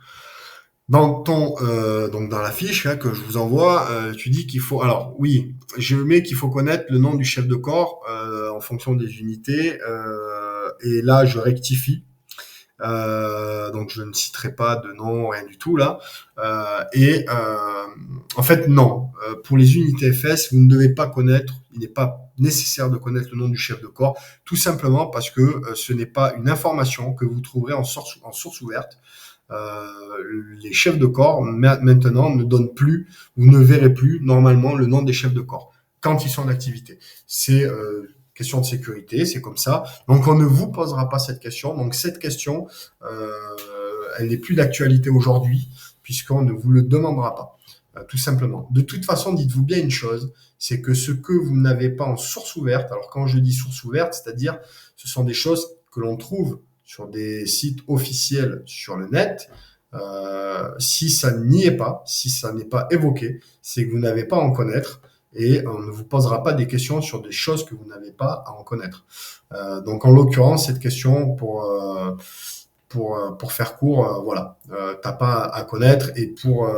Donc dans la fiche hein, que je vous envoie, tu dis qu'il faut. Alors oui, je mets qu'il faut connaître le nom du chef de corps en fonction des unités. Et là, je rectifie. Donc je ne citerai pas de nom, rien du tout là. En fait, non. Pour les unités FS, vous ne devez pas connaître. Il n'est pas nécessaire de connaître le nom du chef de corps, tout simplement parce que ce n'est pas une information que vous trouverez en source ouverte. Euh, les chefs de corps maintenant ne donnent plus, vous ne verrez plus normalement le nom des chefs de corps quand ils sont en activité. C'est question de sécurité, c'est comme ça. Donc on ne vous posera pas cette question. Donc cette question, euh, elle n'est plus d'actualité aujourd'hui puisqu'on ne vous le demandera pas. Tout simplement. De toute façon, dites-vous bien une chose, c'est que ce que vous n'avez pas en source ouverte, alors quand je dis source ouverte, c'est-à-dire ce sont des choses que l'on trouve sur des sites officiels sur le net, si ça n'y est pas, si ça n'est pas évoqué, c'est que vous n'avez pas à en connaître et on ne vous posera pas des questions sur des choses que vous n'avez pas à en connaître. Donc en l'occurrence, cette question pour faire court, voilà, t'as pas à connaître et pour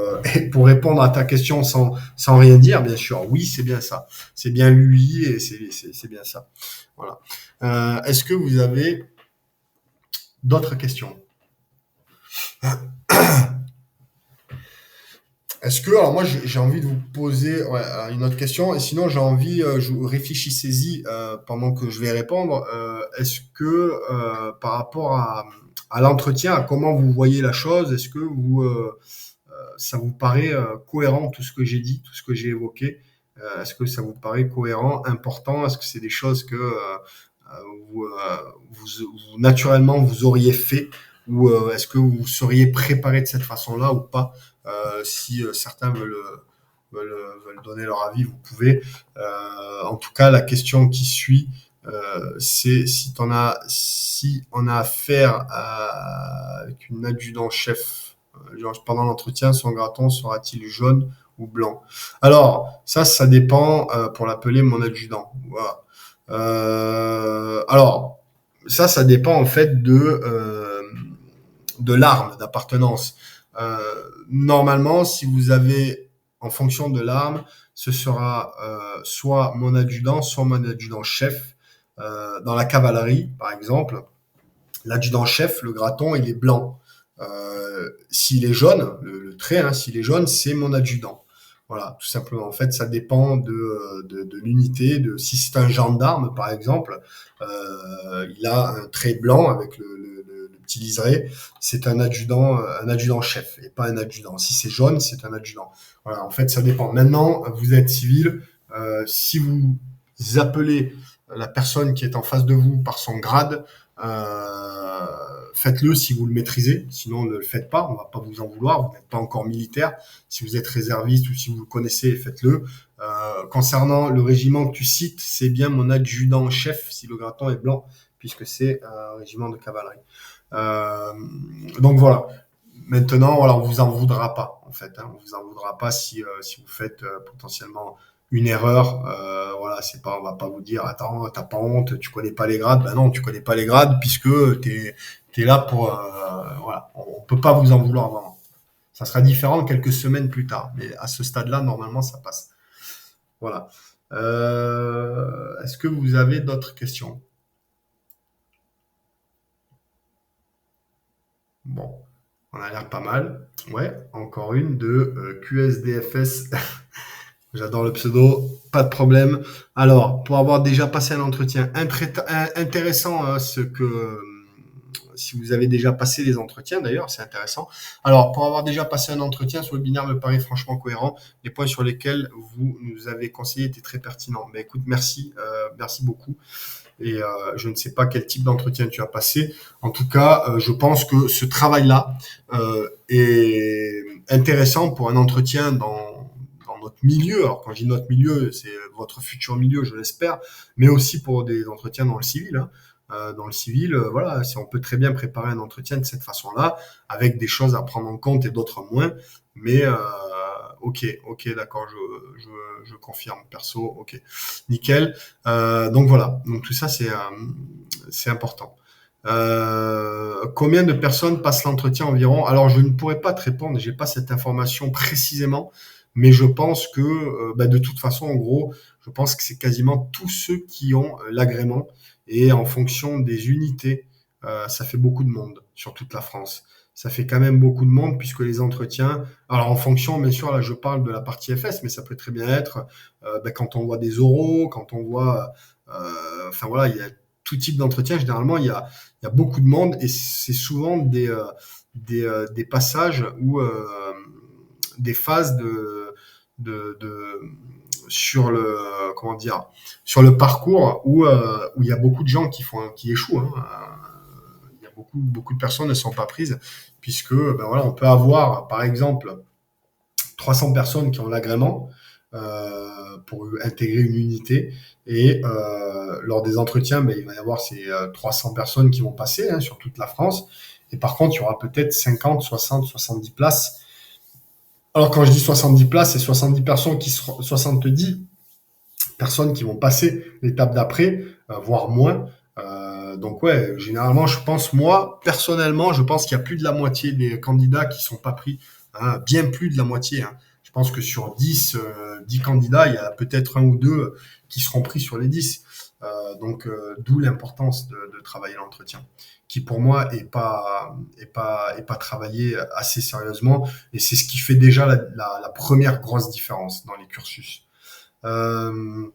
répondre à ta question sans rien dire, bien sûr, oui, c'est bien ça, c'est bien lui et c'est bien ça, voilà. Est-ce que vous avez d'autres questions? Est-ce que, alors moi j'ai envie de vous poser ouais, une autre question, et sinon j'ai envie, réfléchissez-y pendant que je vais répondre. Est-ce que par rapport à l'entretien, à comment vous voyez la chose, est-ce que ça vous paraît cohérent tout ce que j'ai dit, tout ce que j'ai évoqué? Est-ce que ça vous paraît cohérent, important? Est-ce que c'est des choses que vous, naturellement vous auriez fait, ou est-ce que vous seriez préparé de cette façon-là ou pas? Si certains veulent donner leur avis, vous pouvez. En tout cas, la question qui suit, c'est si on a affaire avec une adjudant-chef pendant l'entretien, son graton sera-t-il jaune ou blanc? Alors, ça dépend pour l'appeler mon adjudant. Voilà. Alors, ça dépend en fait de l'arme d'appartenance. Euh, Normalement, si vous avez, en fonction de l'arme, ce sera soit mon adjudant, soit mon adjudant-chef. Dans la cavalerie, par exemple, l'adjudant-chef, le graton, il est blanc. S'il est jaune, le trait, hein, s'il est jaune, c'est mon adjudant. Voilà, tout simplement. En fait, ça dépend de l'unité. Si c'est un gendarme, par exemple, il a un trait blanc avec le petit liseré. C'est un adjudant-chef et pas un adjudant. Si c'est jaune, c'est un adjudant. Voilà, en fait, ça dépend. Maintenant, vous êtes civil. Si vous appelez la personne qui est en face de vous par son grade, euh, faites-le si vous le maîtrisez, sinon ne le faites pas, on va pas vous en vouloir, vous n'êtes pas encore militaire. Si vous êtes réserviste ou si vous le connaissez, faites-le. Concernant le régiment que tu cites, c'est bien mon adjudant-chef si le graton est blanc, puisque c'est un régiment de cavalerie. Euh, donc voilà. Maintenant, voilà, on vous en voudra pas, en fait. Hein. On vous en voudra pas si vous faites potentiellement une erreur. Voilà, c'est pas, on va pas vous dire, attends, t'as pas honte, tu connais pas les grades. Ben non, tu connais pas les grades puisque t'es là pour, voilà, on peut pas vous en vouloir vraiment. Ça sera différent quelques semaines plus tard, mais à ce stade-là, normalement, ça passe. Voilà. Est-ce que vous avez d'autres questions? Bon, on a l'air pas mal. Ouais, encore une de QSDFS. J'adore le pseudo, pas de problème. Alors, pour avoir déjà passé un entretien intéressant, si vous avez déjà passé des entretiens d'ailleurs, c'est intéressant. Alors, pour avoir déjà passé un entretien, ce webinaire me paraît franchement cohérent. Les points sur lesquels vous nous avez conseillé étaient très pertinents. Mais écoute, merci beaucoup. Et je ne sais pas quel type d'entretien tu as passé. En tout cas, je pense que ce travail-là est intéressant pour un entretien dans notre milieu. Alors quand je dis notre milieu, c'est votre futur milieu, je l'espère, mais aussi pour des entretiens dans le civil. Hein. Dans le civil, voilà, on peut très bien préparer un entretien de cette façon-là, avec des choses à prendre en compte et d'autres moins. Mais ok, d'accord, je confirme, perso, ok, nickel. Donc voilà, donc tout ça c'est important. Combien de personnes passent l'entretien environ? Alors je ne pourrais pas te répondre, j'ai pas cette information précisément, mais je pense que de toute façon, en gros, je pense que c'est quasiment tous ceux qui ont l'agrément et en fonction des unités, ça fait beaucoup de monde sur toute la France. Ça fait quand même beaucoup de monde puisque les entretiens, alors en fonction, bien sûr, là je parle de la partie FS, mais ça peut très bien être quand on voit des oraux, quand on voit, enfin voilà, il y a tout type d'entretien. Généralement, il y a beaucoup de monde et c'est souvent des passages ou des phases de sur le comment dire sur le parcours où il y a beaucoup de gens qui échouent. Hein. Il y a beaucoup de personnes ne sont pas prises puisque ben voilà, on peut avoir par exemple 300 personnes qui ont l'agrément pour intégrer une unité. Et lors des entretiens, ben, il va y avoir ces 300 personnes qui vont passer sur toute la France. Et par contre, il y aura peut-être 50, 60, 70 places. Alors quand je dis 70 places, c'est 70 personnes 70 personnes qui vont passer l'étape d'après, voire moins. Donc ouais, généralement, je pense, moi, personnellement, je pense qu'il y a plus de la moitié des candidats qui sont pas pris, hein, bien plus de la moitié. Hein. Je pense que sur 10 candidats, il y a peut-être un ou deux qui seront pris sur les 10. D'où l'importance de travailler l'entretien, qui pour moi est pas travaillé assez sérieusement, et c'est ce qui fait déjà la première grosse différence dans les cursus. Euh,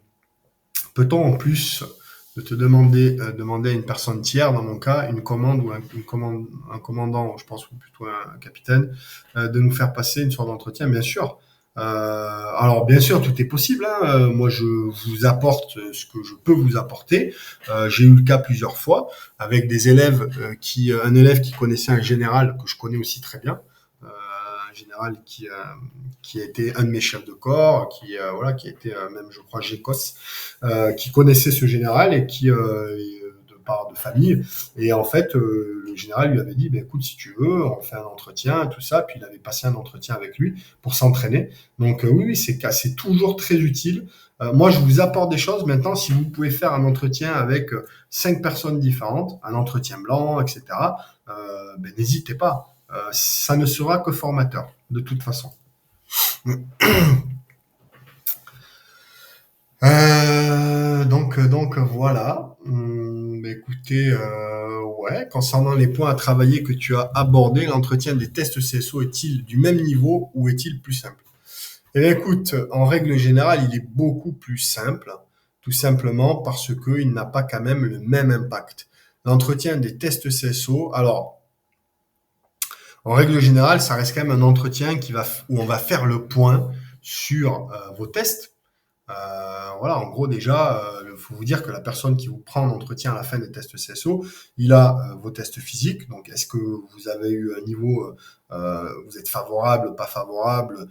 Peut-on en plus de te demander à une personne tiers, dans mon cas, une commande ou un commandant, je pense, ou plutôt un capitaine, de nous faire passer une sorte d'entretien, bien sûr. Alors, bien sûr, tout est possible. Hein. Moi, je vous apporte ce que je peux vous apporter. J'ai eu le cas plusieurs fois avec des élèves un élève qui connaissait un général que je connais aussi très bien, un général qui a été un de mes chefs de corps, voilà, qui a été même, je crois, GECOS, qui connaissait ce général et qui, de part de famille, et en fait, le général lui avait dit, ben, écoute, si tu veux, on fait un entretien, tout ça, puis il avait passé un entretien avec lui pour s'entraîner. Donc oui, oui, c'est toujours très utile. Moi, je vous apporte des choses. Maintenant, si vous pouvez faire un entretien avec 5 personnes différentes, un entretien blanc, etc., ben, n'hésitez pas. Ça ne sera que formateur, de toute façon. Donc voilà. Écoutez, ouais, concernant les points à travailler que tu as abordés, l'entretien des tests CSO est-il du même niveau ou est-il plus simple? Eh bien, écoute, en règle générale, il est beaucoup plus simple, tout simplement parce qu'il n'a pas quand même le même impact. L'entretien des tests CSO, alors, en règle générale, ça reste quand même un entretien où on va faire le point sur vos tests. Voilà, en gros, déjà, il faut vous dire que la personne qui vous prend en entretien à la fin des tests CSO, il a vos tests physiques. Donc, est-ce que vous avez eu un niveau, vous êtes favorable, pas favorable,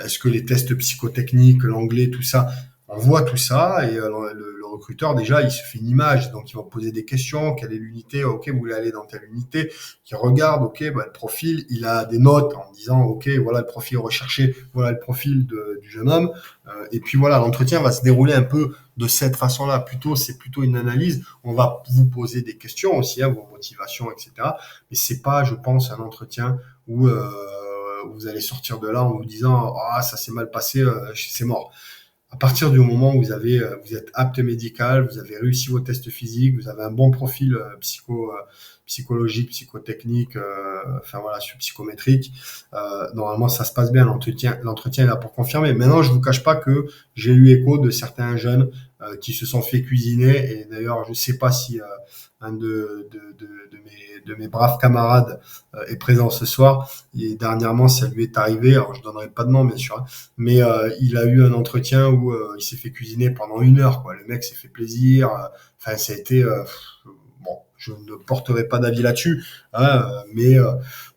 est-ce que les tests psychotechniques, l'anglais, tout ça, on voit tout ça, et le recruteur, déjà, il se fait une image. Donc, il va poser des questions. Quelle est l'unité? Ok, vous voulez aller dans telle unité. Qui regarde, ok, le profil, il a des notes en disant, ok, voilà le profil recherché, voilà le profil du jeune homme. Et puis voilà, l'entretien va se dérouler un peu de cette façon-là. C'est plutôt une analyse. On va vous poser des questions aussi, hein, vos motivations, etc. Mais c'est pas, je pense, un entretien où vous allez sortir de là en vous disant, ah, ça s'est mal passé, c'est mort. À partir du moment où vous êtes apte médical, vous avez réussi vos tests physiques, vous avez un bon profil psychologique, psychotechnique, enfin voilà, psychométrique, normalement ça se passe bien. L'entretien est là pour confirmer. Maintenant, je vous cache pas que j'ai eu écho de certains jeunes qui se sont fait cuisiner, et d'ailleurs, je sais pas si un de mes braves camarades est présent ce soir. Et dernièrement, ça lui est arrivé. Alors, je donnerai pas de nom, bien sûr, hein, mais il a eu un entretien où il s'est fait cuisiner pendant 1 heure. Quoi. Le mec s'est fait plaisir. Enfin, ça a été bon. Je ne porterai pas d'avis là-dessus, hein, mais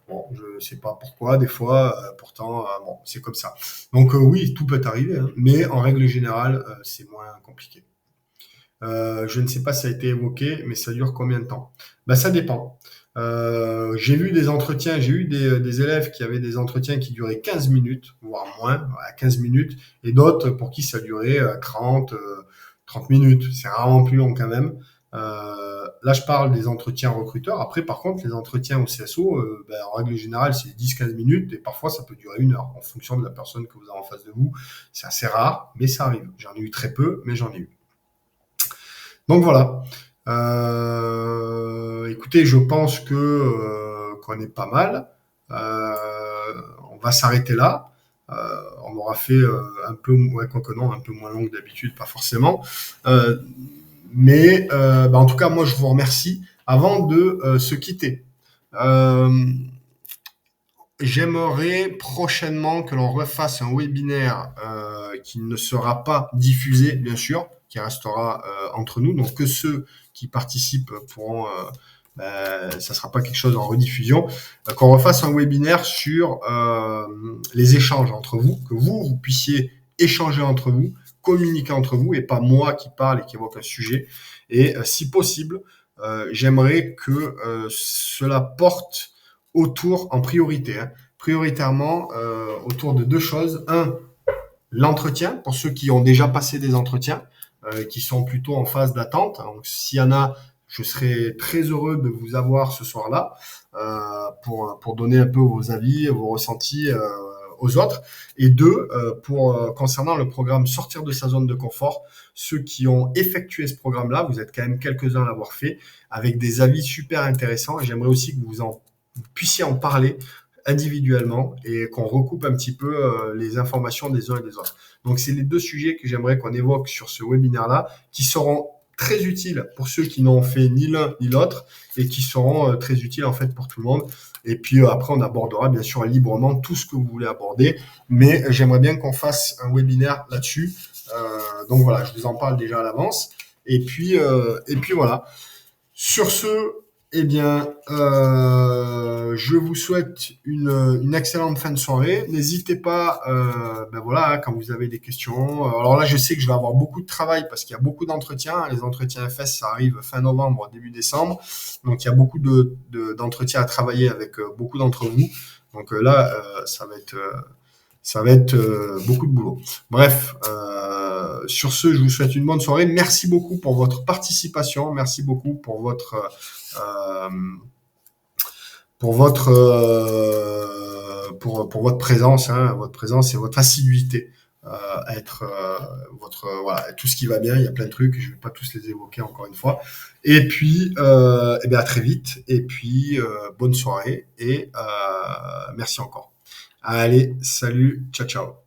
bon, je sais pas pourquoi. Des fois, pourtant, bon, c'est comme ça. Donc oui, tout peut arriver, hein, mais en règle générale, c'est moins compliqué. Je ne sais pas si ça a été évoqué, mais ça dure combien de temps? Ben, ça dépend. J'ai vu des entretiens, j'ai eu des élèves qui avaient des entretiens qui duraient 15 minutes, voire moins, voilà, 15 minutes, et d'autres pour qui ça durait 30 minutes. C'est rarement plus long quand même. Là, je parle des entretiens recruteurs. Après, par contre, les entretiens au CSO, ben, en règle générale, c'est 10-15 minutes et parfois ça peut durer 1 heure en fonction de la personne que vous avez en face de vous. C'est assez rare, mais ça arrive. J'en ai eu très peu, mais j'en ai eu. Donc voilà. Écoutez, je pense que qu'on est pas mal. Euh, on va s'arrêter là. Euh, on aura fait un peu, ouais, quoi que non, un peu moins long que d'habitude, pas forcément. Euh, mais bah, en tout cas, moi, je vous remercie. Avant de se quitter, euh, j'aimerais prochainement que l'on refasse un webinaire qui ne sera pas diffusé, bien sûr, qui restera entre nous. Donc que ceux qui participent pourront, ça sera pas quelque chose en rediffusion. Qu'on refasse un webinaire sur les échanges entre vous, que vous puissiez échanger entre vous, communiquer entre vous, et pas moi qui parle et qui évoque un sujet. Et si possible, j'aimerais que cela porte autour, en priorité, hein, prioritairement autour de deux choses. Un, l'entretien, pour ceux qui ont déjà passé des entretiens, qui sont plutôt en phase d'attente. Donc, s'il y en a, je serais très heureux de vous avoir ce soir-là pour donner un peu vos avis, vos ressentis aux autres. Et deux, pour concernant le programme Sortir de sa zone de confort, ceux qui ont effectué ce programme-là, vous êtes quand même quelques-uns à l'avoir fait, avec des avis super intéressants. Et j'aimerais aussi que vous puissiez en parler individuellement et qu'on recoupe un petit peu les informations des uns et des autres. Donc, c'est les deux sujets que j'aimerais qu'on évoque sur ce webinaire-là, qui seront très utiles pour ceux qui n'ont fait ni l'un ni l'autre et qui seront très utiles en fait pour tout le monde. Et puis après, on abordera bien sûr librement tout ce que vous voulez aborder, mais j'aimerais bien qu'on fasse un webinaire là-dessus. Donc voilà, je vous en parle déjà à l'avance. Et puis voilà. Sur ce, eh bien, je vous souhaite une excellente fin de soirée. N'hésitez pas, ben voilà, quand vous avez des questions. Alors là, je sais que je vais avoir beaucoup de travail parce qu'il y a beaucoup d'entretiens. Les entretiens FS, ça arrive fin novembre, début décembre. Donc, il y a beaucoup d'entretiens à travailler avec beaucoup d'entre vous. Donc là, ça va être beaucoup de boulot. Bref, sur ce, je vous souhaite une bonne soirée. Merci beaucoup pour votre participation. Merci beaucoup euh, pour votre présence, hein, votre présence et votre assiduité à être voilà, tout ce qui va bien. Il y a plein de trucs, je vais pas tous les évoquer encore une fois. Et puis, eh bien à très vite. Et puis, bonne soirée et merci encore. Allez, salut, ciao ciao.